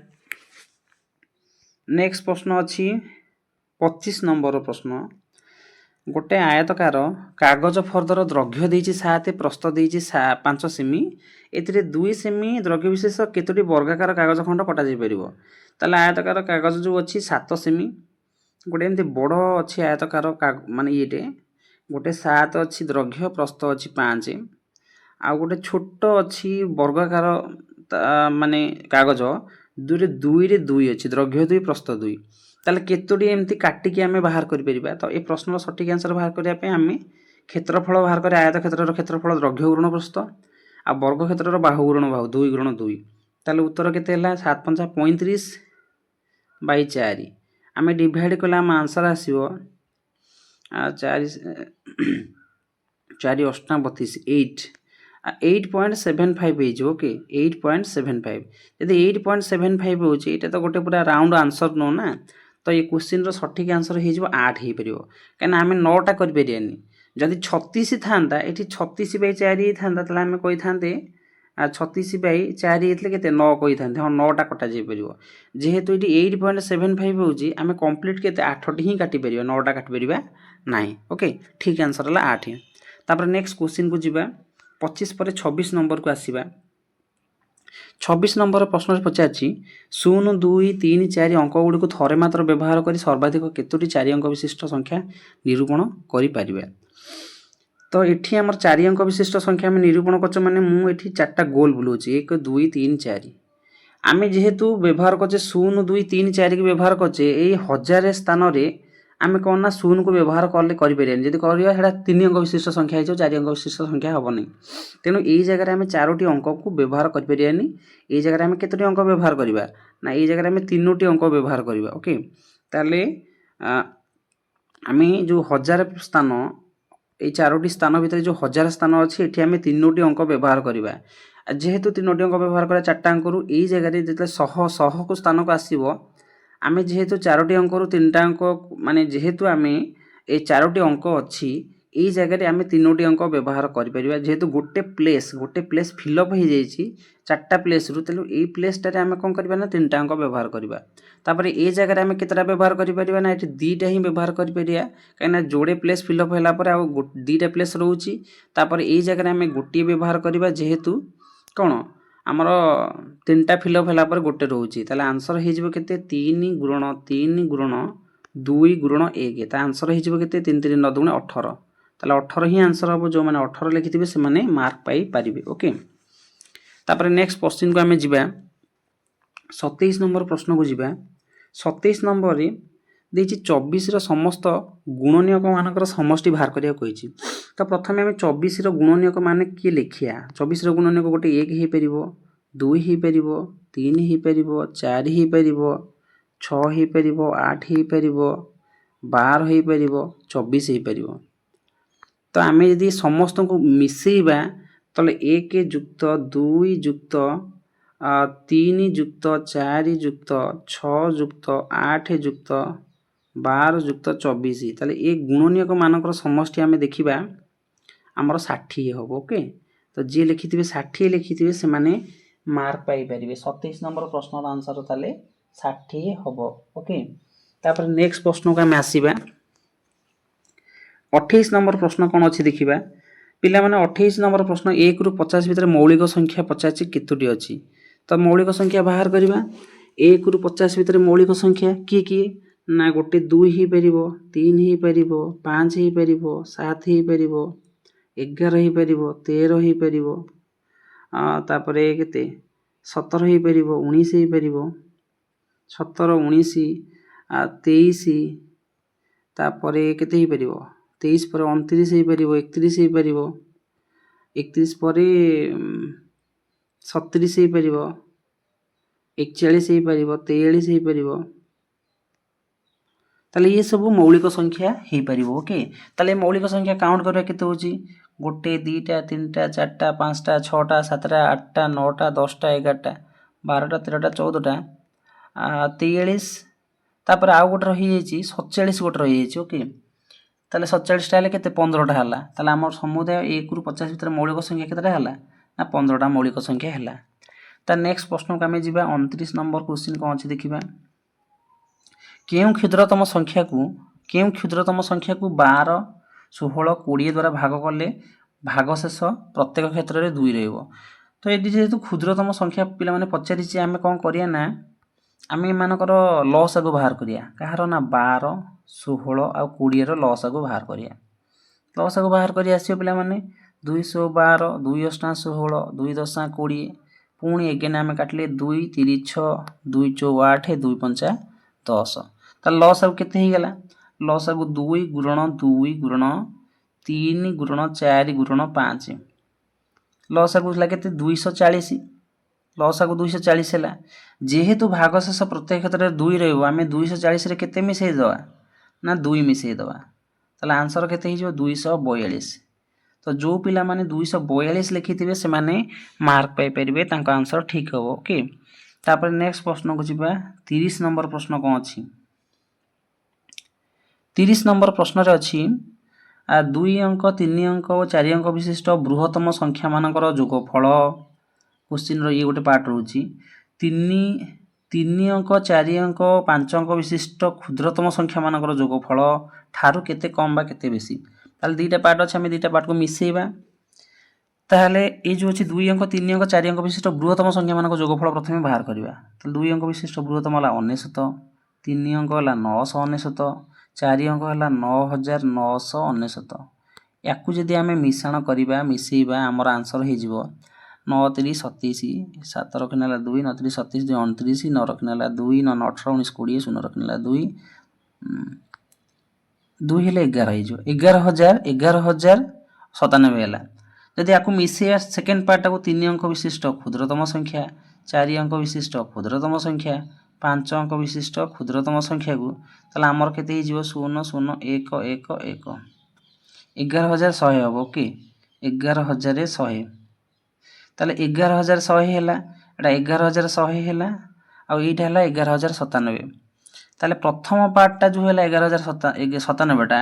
नेक्स्ट प्रश्न अछि 25 नंबर प्रश्न गोटे आयतकार कागज फर्दर द्रव्य देछि 7 प्रस्थ देछि 5 सेमी एतिरे 2 सेमी द्रव्य विशेष केतोटी वर्गाकार कागज खंड कटा जाय परिबो ताले आयतकार कागज जो अछि 7 सेमी गोटे एमते बड़ अछि आयतकार माने येटे गोटे 7 अछि द्रव्य प्रस्थ अछि 5 आ गोटे छोट अछि वर्गाकार माने कागज दुरे 2 रे 2 अछि द्रव्य 2 प्रस्थ 2 ताले केतोटी एमती काटी के हमें बाहर कर परिबा तो ए प्रश्न सठिक आंसर बाहर करिया पे हमें क्षेत्रफल बाहर करे आयत क्षेत्रर क्षेत्रफल द्रव्य गुणन प्रस्थ आ वर्ग क्षेत्र बाहु गुणन बाहु 2 गुणन 2 ताले उत्तर केते हला 7 5 35 बाई 4 आमे डिवाइड कला आम आंसर आसीबो 4 4 8 32 8 8.75 ओके 8.75 यदि 8.75 होची एटा तो गोटे पूरा राउंड आंसर नो ना तो ये क्वेश्चन रो सठिक आंसर हे जिवो 8 हे परियो कना हमें 9 टा कर परियानी जदि 36 थांदा एठी 36 बाई 4 थांदा तला हमें कहि थांते 36 बाई 4 हेतले केते 9 कहि थांते हां 9 टा कटा जे परियो जेहेतु एठी 8.75 होची हमें कंप्लीट केते 8 टी ही काटी परियो 9 टा काटी परिबा नाही ओके ठीक आंसर हला 8 तापर नेक्स्ट क्वेश्चन को जिबा 25 पर 26 नंबर को आसीबा 26 नंबर प्रश्न पचारछि 0 2 3 4 अंक गुडी को थरे मात्र व्यवहार करी सर्वाधिक केतोटी 4 अंक विशिष्ट संख्या निरूपण करि परिबा तो एठी हमर 4 अंक विशिष्ट संख्या में निरूपण करछ माने मु एठी चारटा गोल बुलोछि 1 2 3 4 आमे जेहेतु व्यवहार करछे 0 2 3 4 के व्यवहार करछे एई हजार स्थान रे आमे कोन ना 0 को व्यवहार करले करि परियानी जदि करिया हेडा 3 अंक विशिष्ट संख्या हे 4 अंक विशिष्ट संख्या हबनी तेनु एई जगह रे आमे 4टी अंक को व्यवहार करि परियानी एई जगह रे आमे केतोटी अंक व्यवहार करिबा ना एई जगह रे आमे 3टी अंक व्यवहार करिबा ओके ताले आमे जो हजार स्थान ए 4टी स्थान भितर जो हजार स्थान अछि एठी आमे 3टी अंक व्यवहार करिबा जेहेतु 3टी अंक व्यवहार करा 4टा अंक रु एई जगह रे जते 100 को स्थान को आसीबो आमे जेहेतु 4टी अंक रु 3टा अंक माने जेहेतु आमे ए 4टी अंक अछि एई जगह रे आमे 3टी अंक व्यवहार करि परिबा जेहेतु गोटे प्लेस फिल अप हो जाईछि 4टा प्लेस रु तेलु एई प्लेस टारे आमे कोन करबा ना 3टा अंक व्यवहार करबा तापर ए जगह रे आमे केतरा व्यवहार करि परिबा ना एठी 2टा ही व्यवहार करि परिया काना जोड़े प्लेस फिल अप होला पर आ 2टा प्लेस रहउछि तापर एई जगह रे आमे गोटी व्यवहार करबा जेहेतु कोन आमर 3टा फिल अप होला पर गोटे रहउछि ताले आंसर हे जिवो केते 3 गुणन 3 गुणन 2 गुणन 1 ता आंसर हे जिवो केते 3 3 9 2 18 ताले 18 ही आंसर हबो जो माने 18 लिखिथिबे से माने मार्क पाई परिबे ओके तापर नेक्स्ट क्वेश्चन को हमें जिबा 27 नंबर प्रश्न को जिबा 27 नंबर रे देछि 24 रो समस्त गुणनीयक मानकर समष्टि बाहर करिया कहिछि तो प्रथमे हमें 24 रो गुणनीयक माने की लिखिया 24 रो गुणनीयक गोटे 1 हे परिबो 2 हे परिबो 3 हे परिबो 4 हे परिबो 6 हे परिबो 8 हे परिबो 12 हे परिबो 24 हे परिबो तो आमे यदि समस्त को मिसेइबा तले 1 जुक्त 2 जुक्त 3 जुक्त 4 जुक्त 6 जुक्त 8 जुक्त 12 जुक्त 24 ताले ए गुणनीयक मानकर समष्टि आमे देखिबा हमर 60 हबो ओके तो जे लिखिथिबे 60 लिखिथिबे से माने मार्क पाई परिबे 27 नंबर प्रश्न रो आंसर ताले 60 हबो ओके तापर नेक्स्ट प्रश्न को आमे आसीबा 28 नंबर प्रश्न कोन अछि देखिबा पिला माने 28 नंबर प्रश्न 1 रु 50 भीतर मौलिक संख्या 50 केतोटी अछि तो मौलिक संख्या बाहर करबा 1 रु 50 भीतर मौलिक संख्या की ना गोटे 2 ही परिबो 3 ही परिबो 5 ही परिबो 7 ही परिबो 11 ही परिबो 13 ही परिबो तापरे केते 17 ही परिबो 19 ही परिबो 17 19 23 तापरे केते ही परिबो 23 पर 29 ही परिबो 31 ही परिबो 31 पर 37 ही परिबो 41 ही परिबो 43 ही परिबो ताले ये सब मौलिक संख्या हे परिबो ओके ताले मौलिक संख्या काउंट करबा केते होची गोटे 2 टा 3 टा 4 टा 5 टा 6 टा 7 टा 8 टा 9 टा 10 टा 11 टा 12 टा 13 टा 14 टा 43 तापर आउ गोटे रही जाईची 47 गोटे रही जाईची ओके ताले 47 टा ले केते 15 टा हला ताले हमर समुदाय 1 रु 50 भीतर मौलिक संख्या केतेटा हला ना 15 टा मौलिक संख्या हला ता नेक्स्ट प्रश्न को हमें जिबा 29 नंबर क्वेश्चन कोन अछि देखिबा केउ क्षुद्रतम संख्या को 12 16 20 द्वारा भाग करले भागशेष प्रत्येक क्षेत्र रे 2 रहइबो तो एडी जेतु क्षुद्रतम संख्या पिला माने पचारि छी आमे कोन करिया ना आमे मानकर लॉस आगो बाहर करिया कहारो ना 12 16 आ 20 रो लॉस आगो बाहर करिया लॉस आगो बाहर करिया आसी पिला माने 212 2 8 16 2 10 20 पुणी एगेन आमे काटले 2 3 6 2 4 8 2 5 10 ता लॉस अब केते ही गला लॉस अब 2 गुणन 2 गुणन 3 गुणन 4 गुणन 5 लसागु ହେଲା କେତେ 240 लसागु 240 ହେଲା जेहेतु भागशेष प्रत्येक क्षेत्र में 2 रहइबो आमे 240 रे केते मिसै दवा ना 2 मिसै दवा ताले आंसर केते हिजो 242 तो जो पिला माने 242 लिखिथिबे से माने मार्क पाई परिबे तांका आंसर ठीक हबो ओके। तापर नेक्स्ट प्रश्न को जिबा 30 नंबर प्रश्न कोन अछि 30 नंबर प्रश्न रे अछि 2 अंक 3 अंक और 4 अंक विशिष्ट बृहत्तम संख्या मानकर जोगफल क्वेश्चन रो ये गोटे पार्ट रहउची 3 अंक 4 अंक 5 अंक विशिष्ट क्षुद्रतम संख्या मानकर जोगफल ठारू केते कम बा केते बेसी ताले दीटा पार्ट अछि हम दीटा पार्ट को मिसेइबा ताले ए जो अछि 2 अंक 3 अंक 4 अंक विशिष्ट बृहत्तम संख्या मानकर जोगफल प्रथमे बाहर करबा ताले 2 अंक विशिष्ट बृहत्तम होला 99 3 अंक होला 999 4 अंक होला 9999 याकू जदि आमे मिश्रण करिबा मिसेइबा हमर आंसर हे जिवो 9 3 27 7 रखनेला 2 9 3 27 2 29 9 रखनेला 2 9 18 19 20 0 रखनेला 2 2 हेले 11 हे जो 11097 होला जदि याकू मिसेया सेकंड पार्ट को 3 अंक विशिष्ट क्षुद्रतम संख्या 4 अंक विशिष्ट क्षुद्रतम संख्या 5 अंक विशिष्ट क्षुद्रतम संख्या को ताले हमर केते हे जिवो 0 0 1 1 1 11100 हबो ओके 11100 ताले 11100 हैला एटा 11100 हैला आ एटा हैला 11097 ताले प्रथम पार्ट टा जो हैला 11097 टा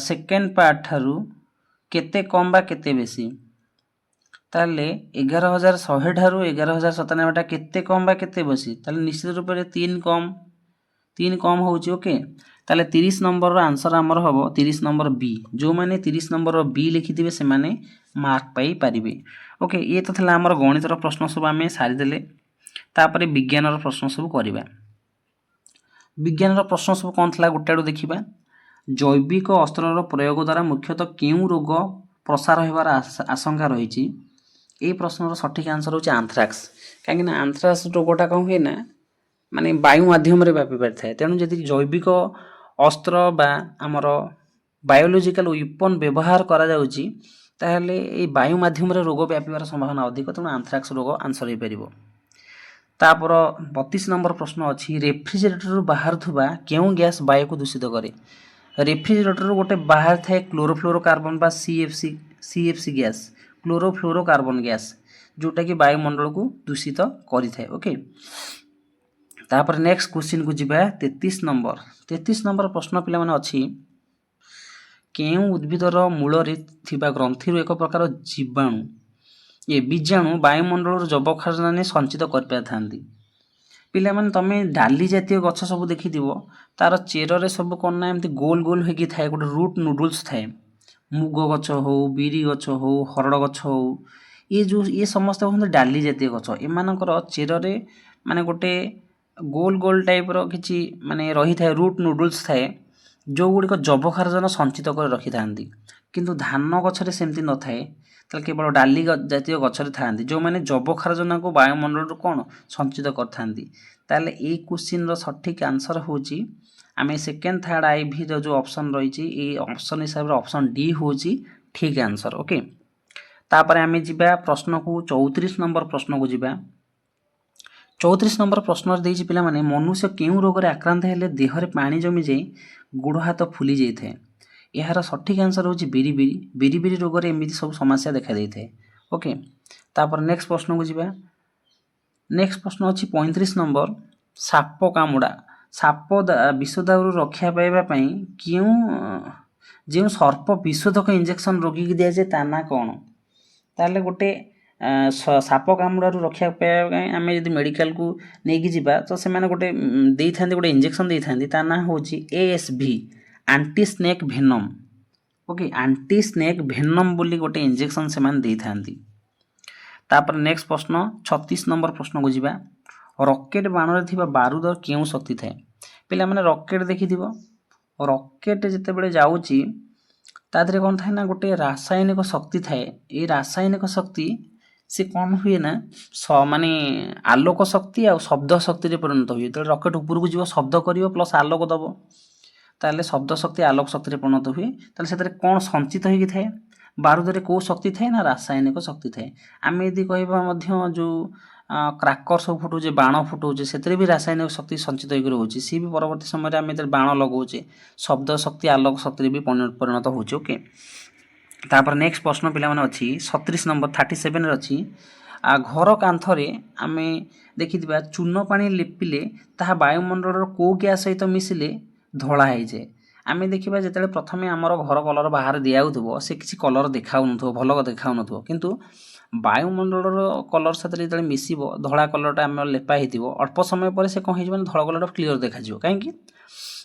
सेकंड पार्ट थारु केते कम बा केते बेसी ताले 11100 ठारु 11097 टा केते कम बा केते बेसी ताले निश्चित रूप रे 3 कम होउची ओके ताले 30 नंबर रो आंसर हमर हबो 30 नंबर बी जो माने 30 नंबर रो बी लिखिथिबे से माने मार्क पाई परिबे ओके ये तो थला हमर गणित रो प्रश्न सब आमे सारी देले तापरे विज्ञान रो प्रश्न सब करिबा विज्ञान रो प्रश्न सब कोन थला गुटाडो देखिबा जैविक अस्त्र रो प्रयोग द्वारा मुख्यतः केउ रोग प्रसार हेबार आशंका रहिछि ए प्रश्न रो सठिक आंसर होछि एंथ्राक्स काहे ना एंथ्राक्स रोगटा कोन हे ना माने वायु माध्यम रे व्यापी परथाय तेनु जदि जैविक अस्त्र बा हमर बायोलॉजिकल वेपन व्यवहार करा जाउची ताहले ए वायु माध्यम रे रोग व्यापीबार संभावना अधिक तेनु एंथ्राक्स रोग आंसर हे परिबो। तापर 32 नंबर प्रश्न अछि रेफ्रिजरेटर रु बाहर थुबा केउ गैस वायु को दूषित करे रेफ्रिजरेटर रु गोटे बाहर थाए क्लोरोफ्लोरोकार्बन बा सीएफसी गैस क्लोरोफ्लोरोकार्बन गैस जोटा कि वायुमंडल को दूषित करि थाए ओके। तापर नेक्स्ट क्वेश्चन को जिबा 33 नंबर प्रश्न पिला माने अछि केउ उद्भिदर मूल रे थिबा ग्रंथि रो एक प्रकार जीवाणु ये बीजाणु वायुमंडल जबखारजाने संचित कर पाथांती पिला माने तमे डाली जातीय गछ सब देखि दिबो तार चेर रे सब कोन एमती गोल गोल होकी थाए गोटे रूट नूडल्स थाए मुग गछ हो बीरी गछ हो हरड़ गछ हो ये समस्त होते डाली जातीय गछ एमानकर चेर रे माने गोटे गोल गोल टाइप रो किछि माने रही थाए रूट नूडल्स थाए जो गुडी को जबखारजन संचित कर रखि थांती किंतु धान गछ रे सेमती न थाए ताले केवल डाली जातीय गछ रे थांती जो माने जबखारजन को वायुमंडल रो कोन संचित कर थांती ताले ए क्वेश्चन रो सठिक आंसर होची आमे सेकंड थर्ड आईवी जो ऑप्शन रहिची ए ऑप्शन हिसाब रे ऑप्शन डी होची ठीक आंसर ओके। तापर आमे जिबा प्रश्न को 34 नंबर प्रश्न को जिबा 34 नंबर प्रश्न देइछि पिला माने मनुष्य केउ रोग रे आक्रांत हेले देह रे पानी जमी जाई गुड़ हाथ फुली जाई थाए यार सठिक आंसर होची बिरी रोग रे एमिति सब समस्या देखा देई थाए ओके। तापर नेक्स्ट प्रश्न को जिबा नेक्स्ट प्रश्न अछि 35 नंबर साप कामुडा साप विषदारु रक्षा पाइबा पई केउ जे सर्प विषोधक इंजेक्शन रोगी के दिया जे ताना कोन ताले गोटे साप कामुडारू रक्षा पाइबा आमे यदि मेडिकल को नेकी जिबा तो से माने गोटे देई थांदी गोटे इंजेक्शन देई थांदी ता ना होची ASV anti snake venom okay anti snake venom बोली गोटे इंजेक्शन से मान देई थांदी। तापर नेक्स्ट प्रश्न 36 नंबर प्रश्न को जिबा रॉकेट बाण रे थिबा बारूद केउ शक्ति थाए पिला माने रॉकेट देखि दिबो रॉकेट जते बेले जाउची तादरे कोन थाए ना गोटे रासायनिक शक्ति थाए ए रासायनिक शक्ति से कौन हुए ना माने आलोक शक्ति आ शब्द शक्ति रे परिणत हुए तो रॉकेट ऊपर को जीव शब्द करिवो प्लस आलोक दबो ताले शब्द शक्ति आलोक शक्ति रे परिणत हुए ताले सेतरे कोन संचित होई थाए बारूदरे को शक्ति थाए ना रासायनिक शक्ति थाए आम यदि कह जो क्राकर सब फुटाऊे बाण फुटाऊे से भी रासायनिक शक्ति संचित होकर रोचे सी भी परवर्त समय आम बाण लगाऊे शब्द शक्ति आलोक शक्ति भी परिणत होचे ओके। तापर नेक्स्ट प्रश्न पिला माने अच्छी 37 नंबर 37 अच्छी घर कांथरे आम देखिथिबा चून पानी लेपिले ताहा वायुमंडल को गैस सहित मिसिले धला हो जाए आम देखा जिते प्रथम आमर घर कलर बाहर दिखाऊ से किसी कलर देखा भल देखा किंतु वायुमंडल कलर साथ मिसब धला कलरटा आम लेपा हो अल्प समय पर से कौन हो धला कलर क्लीयर देखा कहीं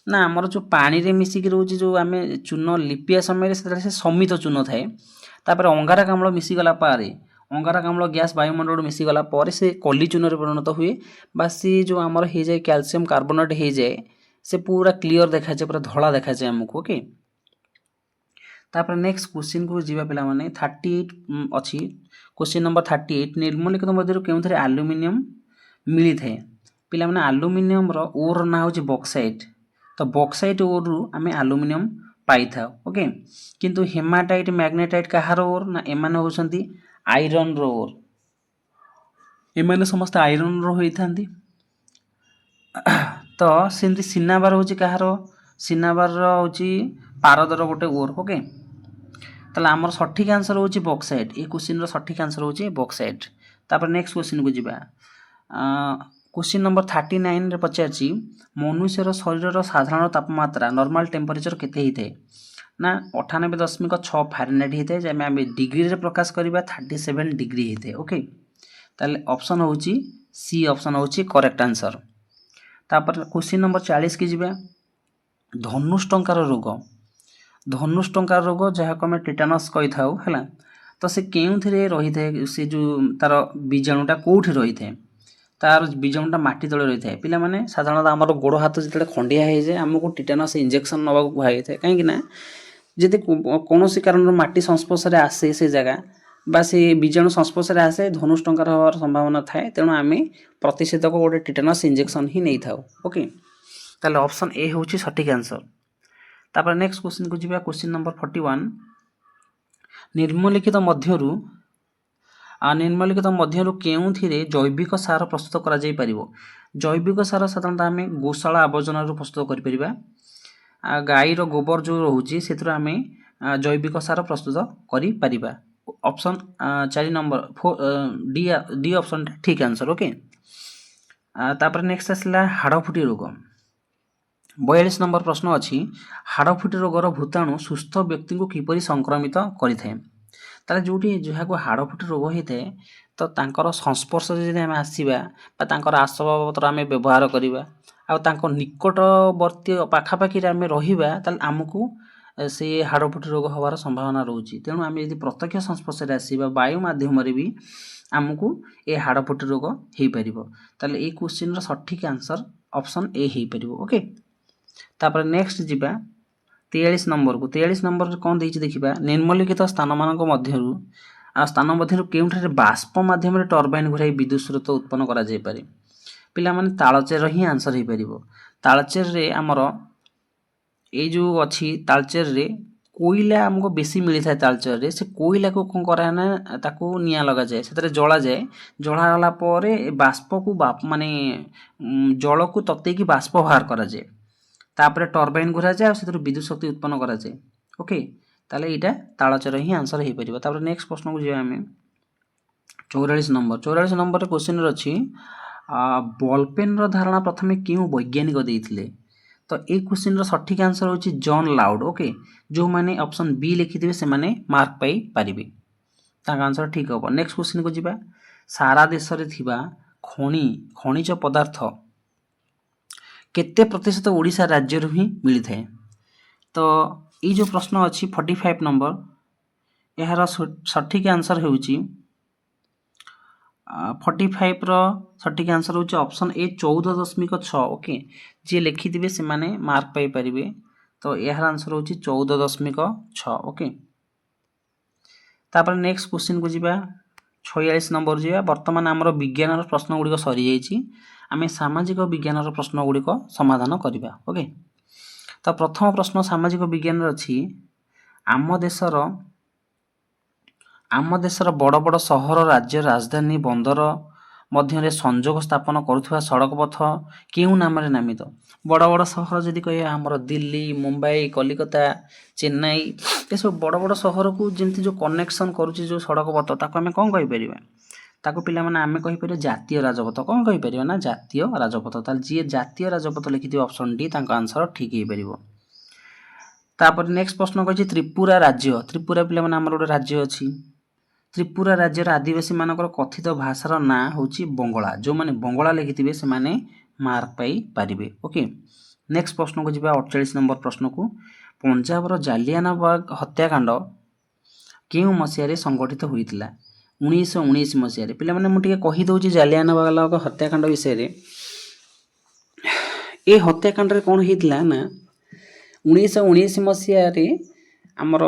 ना आमर जो पानी रे मिसिक रोचे जो आम चून लिपिया समय से समित चून थाए तापर अंगारकाम्ल मिसीगला पारे अंगारकाम्ल गैस वायुमंडल मिसीगला पर से कली चून परिणत हुए बा सी जो आमर हो जाए कैल्शियम कार्बोनेट हो जाए से पूरा क्लीयर देखा जाए पूरा धला देखा जाए आमको ओके। तापर नेक्स्ट क्वेश्चन को जीवा पिला माने 38 अच्छी क्वेश्चन नंबर 38 निर्मलिखित मध्य केउथरे एल्युमिनियम मिली थाए पिला माने एल्युमिनियम रो ओर ना होची बॉक्साइट तो बॉक्साइट ओर रु आम एल्युमिनियम पाई था ओके किंतु हेमाटाइट मैग्नेटाइट कहार ओर ना एमाने होसंती आयरन रो ओर एमाने समस्त आयरन रो होई थांती तो सेमती सिनाबार हूँ कहार सिनाबार हूँ पारदर गोटे ओर ओके ताले आमर सठिक आंसर हूँ बॉक्साइट ये क्वेश्चन सठिक आंसर हूँ बॉक्साइट। तापर नेक्स्ट क्वेश्चन को जीवा क्वेश्चन नंबर 39 रे पचारछि मनुष्यर शरीर साधारण तापमात्रा नॉर्मल टेम्परेचर केते हिते ना 98.6 फारेनहाइट हिते जे आम डिग्री रे प्रकाश करबा 37 डिग्री हिते ओके ताले ऑप्शन हूँ सी ऑप्शन हूँ करेक्ट आंसर। तापर क्वेश्चन नंबर 40 की जीवा धनुष्टंकार रोग जहाँ को आम टिटानस कही था है तो से केउथरे रही थाए से जो तार बीजाणुटा कौटी रही थाए तार बीजाणुटा माटी तले रही थाए पिला माने साधारणतः आमर गोड़ हाथ जो खंडिया हो जाए आमको टिटानस इंजेक्शन नवा कुहाई थाए कहीं जदि कौन कारण माटी संस्पर्श आसे से जगह बा से बीजाणु संस्पर्श आसे धनुष्टंकार हवार संभावना थाए तेणु आम प्रतिषेधक गोटे टिटानस इंजेक्शन ही नहीं था ओके ताले ऑप्शन ए हूँ सठिक आंसर। तापर नेक्स्ट क्वेश्चन को जीवा क्वेश्चन नंबर 41 निम्नलिखित मध्यरु केउथिरे जैविक सार प्रस्तुत करा जाई परिबो जैविक सार साधारणतः आम गोशाला आवर्जना प्रस्तुत करि परिबा गाईर गोबर जो रोचे से आम जैविक सार प्रस्तुत करि परिबा ऑप्शन 4 नंबर डी ऑप्शन ठीक आंसर ओके। तापर नेक्स्ट आसला हाड़फुटी रोग 42 नंबर प्रश्न अच्छी हाड़फुटी रोगर भूताणु सुस्थ व्यक्ति को किपरि संक्रमित करिथाए ताले जोटी जहाँ को हाड़फुटी रोग होता है तो तांकर संस्पर्श जदि आम आसवा तांकर आसबाबपत्र आम व्यवहार करवा आ निकटवर्ती पाखापाखि आम रहा ताले आमको से हाड़फुटी रोग हवार संभावना रोचे तेणु आम यदि प्रत्यक्ष संस्पर्श आसवा वायु माध्यम भी आमको ये हाड़फुटी रोग हो पार ताले ये क्वेश्चन सठिक आंसर ऑप्शन ए हो पार ओके। तापर नेक्स्ट जीवा 43 नंबर को 43 नंबर कौन देछि देखिबा निम्नलिखित स्थान मानक मध्यरु स्थान मध्यरु केउठारे बाष्प माध्यम टर्बाइन घुराई विद्युत स्रोत उत्पन्न करा जाय पारे पिला माने तालचेर ही आंसर हो पार तालचेर रे आमर ए जो अच्छी तालचेर रे कोईला आमको बेसी मिली था तालचेर रे से कोईला को कौन करा ना ताको निया लगा जाए से जला जाए जलागला बाष्प को माने जल को तते की बाष्प बाहर करा जाए तापर टर्बाइन घुरा जाए से विद्युत शक्ति उत्पन्न करा जाए ओके ताले एटा तालचेर ही आंसर हो पार। तापर नेक्स्ट प्रश्न को जाए आम 44 नंबर क्वेश्चन अच्छी बॉलपेन धारणा प्रथमे क्यों वैज्ञानिक देइथिले तो ये क्वेश्चन सठिक आंसर होची जॉन लाउड ओके जो माने ऑप्शन बी लिखिथिबे से माने मार्क पाई पारिबे ताका आंसर ठीक होबो। नेक्स्ट क्वेश्चन को जीवा सारा देश रे थिबा खनिज पदार्थ केते प्रतिशत ओडिशा राज्य रू ही मिली थाए तो ये जो प्रश्न अच्छी 45 नंबर यार सठिक आंसर होची 45 रो सठिक आंसर होची ऑप्शन ए 14.6 ओके जी लिखिथिबे से माने मार्क पाई परिबे तो यार आंसर होची 14.6 ओके। तापर नेक्स्ट क्वेश्चन को जीवा 46 नंबर जीवा वर्तमान आमर विज्ञान प्रश्न गुड़िक सरी जाइए आम सामाजिक विज्ञान प्रश्न गुड़िक समाधान करवा ओके। तो प्रथम प्रश्न सामाजिक विज्ञान अच्छी आम देशर ଆମ ଦେଶର ବଡ଼ ବଡ଼ ସହର ରାଜ୍ୟ ରାଜଧାନୀ ବନ୍ଦର ମଧ୍ୟରେ ସଂଯୋଗ ସ୍ଥାପନ କରୁଥିବା ସଡ଼କ ପଥ କେଉଁ ନାମରେ ନାମିତ? ବଡ଼ ବଡ଼ ସହର ଯଦି କହିବା ଆମର ଦିଲ୍ଲୀ, ମୁମ୍ବାଇ, କଲିକତା, ଚେନ୍ନାଇ ଏସବୁ ବଡ଼ ବଡ଼ ସହରକୁ ଯେମିତି ଯେଉଁ କନେକ୍ସନ୍ କରୁଛି ଯେଉଁ ସଡ଼କ ପଥ ତାକୁ ଆମେ କ'ଣ କହିପାରିବା? ତାକୁ ପିଲାମାନେ ଆମେ କହିପାରିବା ଜାତୀୟ ରାଜପଥ। କ'ଣ କହିପାରିବା ନା ଜାତୀୟ ରାଜପଥ। ତାହେଲେ ଯିଏ ଜାତୀୟ ରାଜପଥ ଲେଖିଥିବେ ଅପସନ୍ ଡି ତାଙ୍କ ଆନ୍ସର ଠିକ୍ ହେଇପାରିବ। ତାପରେ ନେକ୍ସଟ ପ୍ରଶ୍ନ କହିଛି ତ୍ରିପୁରା ରାଜ୍ୟ। ତ୍ରିପୁରା ପିଲାମାନେ ଆମର ଗୋଟେ ରାଜ୍ୟ ଅଛି। ତ୍ରିପୁରା ରାଜ୍ୟର ଆଦିବାସୀମାନଙ୍କର କଥିତ ଭାଷାର ନାଁ ହେଉଛି ବଙ୍ଗଳା। ଯେଉଁମାନେ ବଙ୍ଗଳା ଲେଖିଥିବେ ସେମାନେ ମାର୍କ ପାଇପାରିବେ। ଓକେ, ନେକ୍ସଟ ପ୍ରଶ୍ନକୁ ଯିବା 48 ନମ୍ବର ପ୍ରଶ୍ନକୁ। ପଞ୍ଜାବର ଜାଲିଆନାବାଗ ହତ୍ୟାକାଣ୍ଡ କେଉଁ ମସିହାରେ ସଂଗଠିତ ହୋଇଥିଲା? 1919 ମସିହାରେ। ପିଲାମାନେ ମୁଁ ଟିକେ କହିଦେଉଛି ଜାଲିଆନାବାଗ ହତ୍ୟାକାଣ୍ଡ ବିଷୟରେ। ଏ ହତ୍ୟାକାଣ୍ଡରେ କ'ଣ ହେଇଥିଲା ନା 1919 ମସିହାରେ ଆମର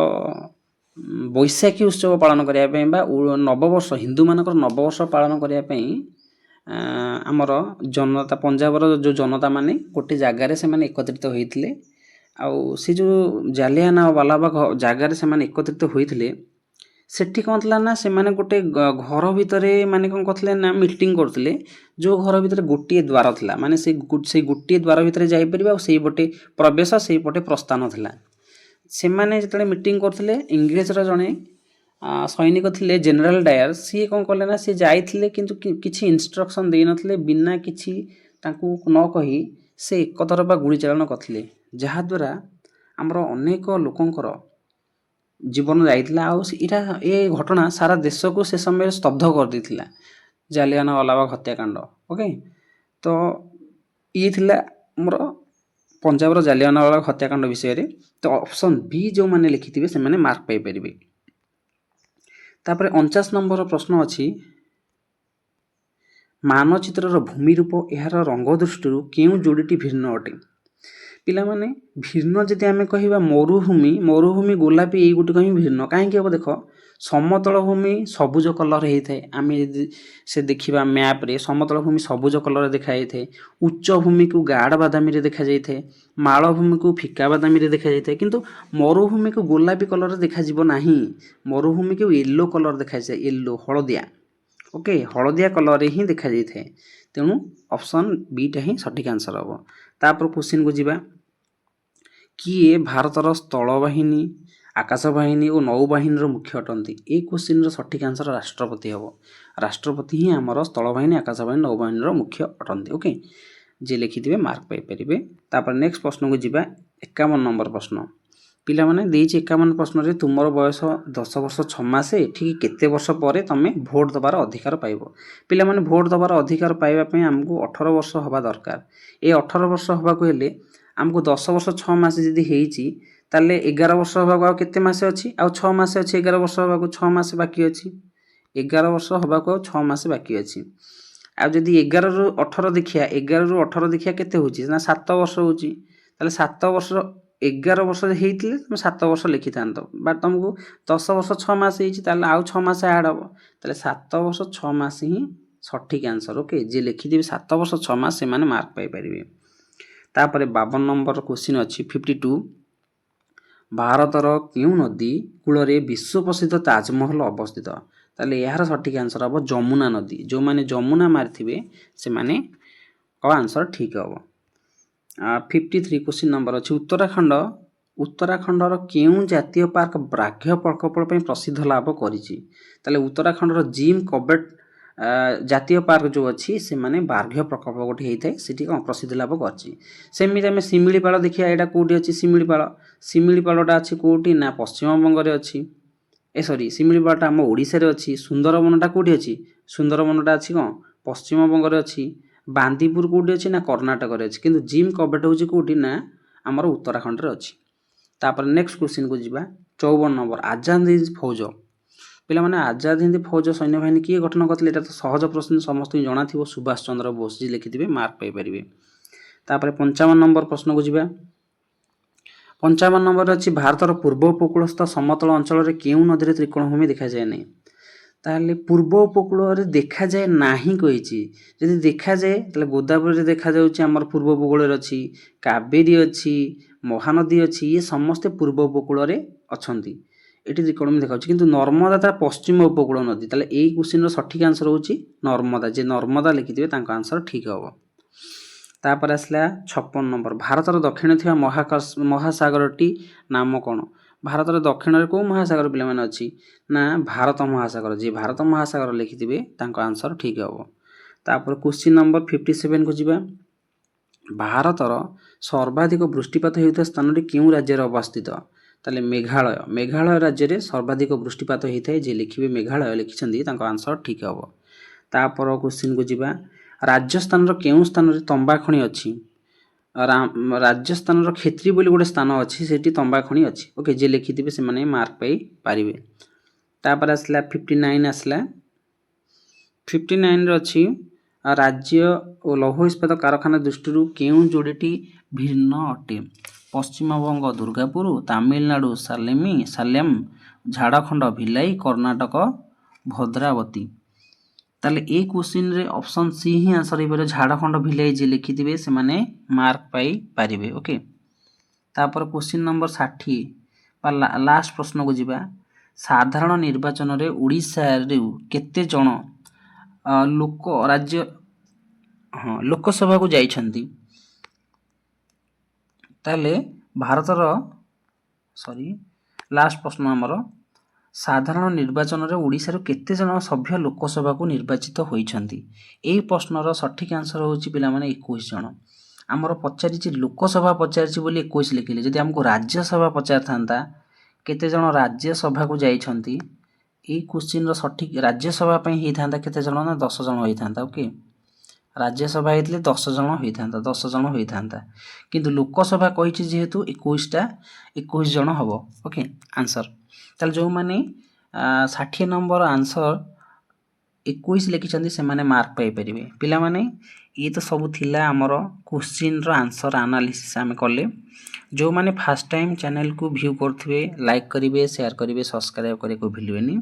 ବୈଶାଖୀ ଉତ୍ସବ ପାଳନ କରିବା ପାଇଁ ବା ନବବର୍ଷ ହିନ୍ଦୁମାନଙ୍କର ନବବର୍ଷ ପାଳନ କରିବା ପାଇଁ ଆମର ଜନତା ପଞ୍ଜାବର ଯେଉଁ ଜନତାମାନେ ଗୋଟେ ଜାଗାରେ ସେମାନେ ଏକତ୍ରିତ ହୋଇଥିଲେ। ଆଉ ସେ ଯେଉଁ ଜାଲିଆନାବାଲାବାଗ ଜାଗାରେ ସେମାନେ ଏକତ୍ରିତ ହୋଇଥିଲେ ସେଠି କ'ଣ ଥିଲା ନା ସେମାନେ ଗୋଟେ ଘର ଭିତରେ ମାନେ କ'ଣ କରୁଥିଲେ ନା ମିଟିଂ କରୁଥିଲେ। ଯେଉଁ ଘର ଭିତରେ ଗୋଟିଏ ଦ୍ୱାର ଥିଲା, ମାନେ ସେଇ ଗୋଟିଏ ଦ୍ୱାର ଭିତରେ ଯାଇପାରିବେ ଆଉ ସେଇପଟେ ପ୍ରବେଶ ସେଇପଟେ ପ୍ରସ୍ଥାନ ଥିଲା। ସେମାନେ ଯେତେବେଳେ ମିଟିଂ କରୁଥିଲେ ଇଂରେଜର ଜଣେ ସୈନିକ ଥିଲେ ଜେନେରାଲ ଡାୟାର। ସିଏ କ'ଣ କଲେ ନା ସିଏ ଯାଇଥିଲେ କିନ୍ତୁ କିଛି ଇନଷ୍ଟ୍ରକ୍ସନ୍ ଦେଇନଥିଲେ। ବିନା କିଛି ତାଙ୍କୁ ନ କହି ସେ ଏକତରଫା ଗୁଳି ଚାଳନ କରିଥିଲେ, ଯାହାଦ୍ୱାରା ଆମର ଅନେକ ଲୋକଙ୍କର ଜୀବନ ଯାଇଥିଲା। ଆଉ ଏଇଟା ଏ ଘଟଣା ସାରା ଦେଶକୁ ସେ ସମୟରେ ସ୍ତବ୍ଧ କରିଦେଇଥିଲା, ଜାଲିଆନାବାଲାବାଗ ହତ୍ୟାକାଣ୍ଡ। ଓକେ, ତ ଇଏ ଥିଲା ଆମର ପଞ୍ଜାବର ଜାଲିଆନାବାଲାବାଗ ହତ୍ୟାକାଣ୍ଡ ବିଷୟରେ। ତ ଅପସନ୍ ବି ଯେଉଁମାନେ ଲେଖିଥିବେ ସେମାନେ ମାର୍କ ପାଇପାରିବେ। ତାପରେ 49 ନମ୍ବର ପ୍ରଶ୍ନ ଅଛି ମାନଚିତ୍ରର ଭୂମିରୂପ ଏହାର ରଙ୍ଗ ଦୃଷ୍ଟିରୁ କେଉଁ ଯୋଡ଼ିଟି ଭିନ୍ନ ଅଟେ? ପିଲାମାନେ ଭିନ୍ନ ଯଦି ଆମେ କହିବା ମରୁଭୂମି ଗୋଲାପୀ ଏଇଗୁଡ଼ିକ ହିଁ ଭିନ୍ନ। କାହିଁକି ହେବ ଦେଖ, ସମତଳ ଭୂମି ସବୁଜ କଲର ହେଇଥାଏ। ଆମେ ଯଦି ସେ ଦେଖିବା ମ୍ୟାପ୍ରେ ସମତଳ ଭୂମି ସବୁଜ କଲର ଦେଖାଯାଇଥାଏ। ଉଚ୍ଚ ଭୂମିକୁ ଗାଢ଼ ବାଦାମୀରେ ଦେଖାଯାଇଥାଏ। ମାଳଭୂମିକୁ ଫିକା ବାଦାମୀରେ ଦେଖାଯାଇଥାଏ। କିନ୍ତୁ ମରୁଭୂମିକୁ ଗୋଲାପୀ କଲରରେ ଦେଖାଯିବ ନାହିଁ। ମରୁଭୂମିକୁ ୟେଲୋ କଲର ଦେଖାଯାଏ, ୟେଲୋ ହଳଦିଆ। ଓକେ, ହଳଦିଆ କଲରରେ ହିଁ ଦେଖାଯାଇଥାଏ। ତେଣୁ ଅପସନ୍ ବିଟା ହିଁ ସଠିକ୍ ଆନ୍ସର ହେବ। ତାପରେ କ୍ୱେଶ୍ଚିନ୍କୁ ଯିବା। କିଏ ଭାରତର ସ୍ଥଳବାହିନୀ, ଆକାଶବାହିନୀ ଓ ନୌବାହିନୀର ମୁଖ୍ୟ ଅଟନ୍ତି? ଏଇ କ୍ୱେଶ୍ଚିନ୍ର ସଠିକ୍ ଆନ୍ସର ରାଷ୍ଟ୍ରପତି ହେବ। ରାଷ୍ଟ୍ରପତି ହିଁ ଆମର ସ୍ଥଳବାହିନୀ, ଆକାଶବାହିନୀ, ନୌବାହିନୀର ମୁଖ୍ୟ ଅଟନ୍ତି। ଓକେ, ଯିଏ ଲେଖିଥିବେ ମାର୍କ ପାଇପାରିବେ। ତାପରେ ନେକ୍ସଟ ପ୍ରଶ୍ନକୁ ଯିବା 51 ନମ୍ବର ପ୍ରଶ୍ନ। ପିଲାମାନେ ଦେଇଛି 51 ପ୍ରଶ୍ନରେ ତୁମର ବୟସ 10 ବର୍ଷ 6 ମାସ ଏଠିକି କେତେ ବର୍ଷ ପରେ ତୁମେ ଭୋଟ ଦେବାର ଅଧିକାର ପାଇବ? ପିଲାମାନେ ଭୋଟ ଦେବାର ଅଧିକାର ପାଇବା ପାଇଁ ଆମକୁ 18 ବର୍ଷ ହେବା ଦରକାର। ଏ 18 ବର୍ଷ ହେବାକୁ ହେଲେ ଆମକୁ 10 ବର୍ଷ 6 ମାସ ଯଦି ହେଇଛି ତାହେଲେ 11 ବର୍ଷ ହେବାକୁ ଆଉ କେତେ ମାସ ଅଛି? ଆଉ 6 ମାସ ଅଛି। 11 ବର୍ଷ ହେବାକୁ 6 ମାସ ବାକି ଅଛି। 11 ବର୍ଷ ହେବାକୁ ଆଉ 6 ମାସ ବାକି ଅଛି। ଆଉ ଯଦି 11ରୁ 18 ଦେଖିବା, 11ରୁ 18 ଦେଖିବା କେତେ ହେଉଛି ନା 7 ବର୍ଷ ହେଉଛି। ତାହେଲେ 7 ବର୍ଷ 11 ବର୍ଷ ହେଇଥିଲେ ତୁମେ 7 ବର୍ଷ ଲେଖିଥାନ୍ତ, ବଟ୍ ତୁମକୁ 10 ବର୍ଷ 6 ମାସ ହେଇଛି ତାହେଲେ ଆଉ 6 ମାସ ଆଡ଼୍ ହେବ। ତାହେଲେ 7 ବର୍ଷ 6 ମାସ ହିଁ ସଠିକ୍ ଆନ୍ସର। ଓକେ, ଯିଏ ଲେଖିଥିବେ 7 ବର୍ଷ 6 ମାସ ସେମାନେ ମାର୍କ ପାଇପାରିବେ। ତାପରେ 52 ନମ୍ବର କ୍ୱେଶ୍ଚିନ୍ ଅଛି 52। ଭାରତର କେଉଁ ନଦୀ କୂଳରେ ବିଶ୍ୱ ପ୍ରସିଦ୍ଧ ତାଜମହଲ ଅବସ୍ଥିତ? ତାହେଲେ ଏହାର ସଠିକ୍ ଆନ୍ସର ହେବ ଯମୁନା ନଦୀ। ଯେଉଁମାନେ ଯମୁନା ମାରିଥିବେ ସେମାନେ ଆନ୍ସର ଠିକ୍ ହେବ। 53 କ୍ୱେଶ୍ଚିନ୍ ନମ୍ବର ଅଛି ଉତ୍ତରାଖଣ୍ଡର କେଉଁ ଜାତୀୟ ପାର୍କ ବ୍ରାଘ୍ୟ ପ୍ରକଳ୍ପ ପାଇଁ ପ୍ରସିଦ୍ଧ ଲାଭ କରିଛି? ତାହେଲେ ଉତ୍ତରାଖଣ୍ଡର ଜିମ୍ କର୍ବେଟ୍ ଜାତୀୟ ପାର୍କ ଯେଉଁ ଅଛି ସେମାନେ ବ୍ରାଘ୍ୟ ପ୍ରକଳ୍ପ ଗୋଟେ ହେଇଥାଏ, ସେଠି କ'ଣ ପ୍ରସିଦ୍ଧ ଲାଭ କରିଛି। ସେମିତି ଆମେ ଶିମିଳିପାଳ ଦେଖିବା, ଏଇଟା କେଉଁଠି ଅଛି? ଶିମିଳିପାଳଟା ଅଛି କେଉଁଠି ନା ପଶ୍ଚିମବଙ୍ଗରେ ଅଛି। ଶିମିଳିପାଳଟା ଆମ ଓଡ଼ିଶାରେ ଅଛି। ସୁନ୍ଦରବନଟା କେଉଁଠି ଅଛି? ସୁନ୍ଦରବନଟା ଅଛି କ'ଣ ପଶ୍ଚିମବଙ୍ଗରେ ଅଛି। ବାନ୍ଦିପୁର କେଉଁଠି ଅଛି ନା କର୍ଣ୍ଣାଟକରେ ଅଛି। କିନ୍ତୁ ଜିମ୍ କର୍ବେଟ୍ ହେଉଛି କେଉଁଠି ନା ଆମର ଉତ୍ତରାଖଣ୍ଡରେ ଅଛି। ତାପରେ ନେକ୍ସଟ କ୍ୱେଶ୍ଚିନ୍କୁ ଯିବା 54 ନମ୍ବର ଆଜାଦ ହିନ୍ଦ ଫୌଜ। ପିଲାମାନେ ଆଜାଦ ହିନ୍ଦ ଫୌଜ ସୈନ୍ୟବାହିନୀ କିଏ ଗଠନ କରିଥିଲେ? ଏଇଟା ତ ସହଜ ପ୍ରଶ୍ନ, ସମସ୍ତଙ୍କୁ ଜଣାଥିବ। ସୁଭାଷ ଚନ୍ଦ୍ର ବୋଷ ଯିଏ ଲେଖିଥିବେ ମାର୍କ ପାଇପାରିବେ। ତାପରେ 55 ନମ୍ବର ପ୍ରଶ୍ନକୁ ଯିବା। 55 ନମ୍ବରରେ ଅଛି ଭାରତର ପୂର୍ବ ଉପକୂଳସ୍ଥ ସମତଳ ଅଞ୍ଚଳରେ କେଉଁ ନଦୀରେ ତ୍ରିକୋଣଭୂମି ଦେଖାଯାଏ ନାହିଁ? ତାହେଲେ ପୂର୍ବ ଉପକୂଳରେ ଦେଖାଯାଏ ନାହିଁ କହିଛି। ଯଦି ଦେଖାଯାଏ ତାହେଲେ ଗୋଦାବରୀରେ ଦେଖାଯାଉଛି, ଆମର ପୂର୍ବ ଉପକୂଳରେ ଅଛି। କାବେରୀ ଅଛି, ମହାନଦୀ ଅଛି, ଇଏ ସମସ୍ତେ ପୂର୍ବ ଉପକୂଳରେ ଅଛନ୍ତି। ଏଠି ଇକୋନୋମି ଦେଖାଉଛି କିନ୍ତୁ ନର୍ମଦା ତାର ପଶ୍ଚିମ ଉପକୂଳ ନଦୀ। ତାହେଲେ ଏଇ କ୍ୱେଶ୍ଚିନ୍ର ସଠିକ୍ ଆନ୍ସର ହେଉଛି ନର୍ମଦା। ଯେ ନର୍ମଦା ଲେଖିଥିବେ ତାଙ୍କ ଆନ୍ସର ଠିକ୍ ହେବ। ତାପରେ ଆସିଲା 56 ନମ୍ବର, ଭାରତର ଦକ୍ଷିଣରେ ଥିବା ମହାସାଗରଟି ନାମ କ'ଣ? ଭାରତର ଦକ୍ଷିଣରେ କେଉଁ ମହାସାଗର ପିଲାମାନେ ଅଛି? ନା ଭାରତ ମହାସାଗର। ଯିଏ ଭାରତ ମହାସାଗର ଲେଖିଥିବେ ତାଙ୍କ ଆନ୍ସର ଠିକ୍ ହେବ। ତାପରେ କ୍ୱେଶ୍ଚିନ୍ ନମ୍ବର 57କୁ ଯିବା। ଭାରତର ସର୍ବାଧିକ ବୃଷ୍ଟିପାତ ହେଉଥିବା ସ୍ଥାନଟି କେଉଁ ରାଜ୍ୟରେ ଅବସ୍ଥିତ? ତାହେଲେ ମେଘାଳୟ। ମେଘାଳୟ ରାଜ୍ୟରେ ସର୍ବାଧିକ ବୃଷ୍ଟିପାତ ହୋଇଥାଏ। ଯିଏ ଲେଖିବେ ମେଘାଳୟ ଲେଖିଛନ୍ତି ତାଙ୍କ ଆନ୍ସର ଠିକ୍ ହେବ। ତାପର କ୍ୱେଶ୍ଚିନ୍କୁ ଯିବା। ରାଜସ୍ଥାନର କେଉଁ ସ୍ଥାନରେ ତମ୍ବା ଖଣି ଅଛି? ରାଜସ୍ଥାନର କ୍ଷେତ୍ରୀ ବୋଲି ଗୋଟେ ସ୍ଥାନ ଅଛି, ସେଠି ତମ୍ବା ଖଣି ଅଛି। ଓକେ, ଯିଏ ଲେଖିଥିବେ ସେମାନେ ମାର୍କ ପାଇପାରିବେ। ତାପରେ ଆସିଲା 59 ଆସିଲା। 59ରେ ଅଛି ରାଜ୍ୟ ଓ ଲୌହ ଇସ୍ପାତ କାରଖାନା ଦୃଷ୍ଟିରୁ କେଉଁ ଯୋଡ଼ିଟି ଭିନ୍ନ ଅଟେ? ପଶ୍ଚିମବଙ୍ଗ ଦୁର୍ଗାପୁର, ତାମିଲନାଡୁ ସାଲେମ, ଝାଡ଼ଖଣ୍ଡ ଭିଲାଇ, କର୍ଣ୍ଣାଟକ ଭଦ୍ରାବତୀ। ତାହେଲେ ଏଇ କ୍ୱେଶ୍ଚିନ୍ରେ ଅପସନ୍ ସି ହିଁ ଆନ୍ସର ହେଇପାରିବ। ଝାଡ଼ଖଣ୍ଡ ଭିଲାଇ ଯିଏ ଲେଖିଥିବେ ସେମାନେ ମାର୍କ ପାଇପାରିବେ। ଓକେ, ତାପରେ କ୍ୱେଶ୍ଚିନ୍ ନମ୍ବର 60 ବା ଲାଷ୍ଟ ପ୍ରଶ୍ନକୁ ଯିବା। ସାଧାରଣ ନିର୍ବାଚନରେ ଓଡ଼ିଶାରୁ କେତେ ଜଣ ଲୋକସଭାକୁ ଯାଇଛନ୍ତି? ତାହେଲେ ଭାରତର ଲାଷ୍ଟ ପ୍ରଶ୍ନ ଆମର, ସାଧାରଣ ନିର୍ବାଚନରେ ଓଡ଼ିଶାରୁ କେତେ ଜଣ ସଭ୍ୟ ଲୋକସଭାକୁ ନିର୍ବାଚିତ ହୋଇଛନ୍ତି? ଏହି ପ୍ରଶ୍ନର ସଠିକ୍ ଆନ୍ସର ହେଉଛି ପିଲାମାନେ 21 ଜଣ। ଆମର ପଚାରିଛି ଲୋକସଭା ପଚାରିଛି ବୋଲି 21 ଲେଖିଲେ। ଯଦି ଆମକୁ ରାଜ୍ୟସଭା ପଚାରିଥାନ୍ତା କେତେ ଜଣ ରାଜ୍ୟସଭାକୁ ଯାଇଛନ୍ତି, ଏଇ କ୍ୱେଶ୍ଚିନ୍ର ସଠିକ୍ ରାଜ୍ୟସଭା ପାଇଁ ହେଇଥାନ୍ତା କେତେ ଜଣ? ନା 10 ଜଣ ହେଇଥାନ୍ତା। ଓକେ, ରାଜ୍ୟସଭା ହେଇଥିଲେ 10 ଜଣ ହୋଇଥାନ୍ତା। କିନ୍ତୁ ଲୋକସଭା କହିଛି ଯେହେତୁ 21 ଜଣ ହେବ। Okay, answer. ତାହେଲେ ଯେଉଁମାନେ 60 ନମ୍ବର ଆନ୍ସର 21 ଲେଖିଛନ୍ତି ସେମାନେ ମାର୍କ ପାଇପାରିବେ। ପିଲାମାନେ ଇଏ ତ ସବୁ ଥିଲା ଆମର କ୍ୱେଶ୍ଚିନ୍ର ଆନ୍ସର ଆନାଲିସିସ୍ ଆମେ କଲେ। ଯେଉଁମାନେ ଫାର୍ଷ୍ଟ ଟାଇମ୍ ଚ୍ୟାନେଲକୁ ଭ୍ୟୁ କରୁଥିବେ ଲାଇକ୍ କରିବେ, ସେୟାର କରିବେ, ସବସ୍କ୍ରାଇବ୍ କରିବାକୁ ଭୁଲିବେନି।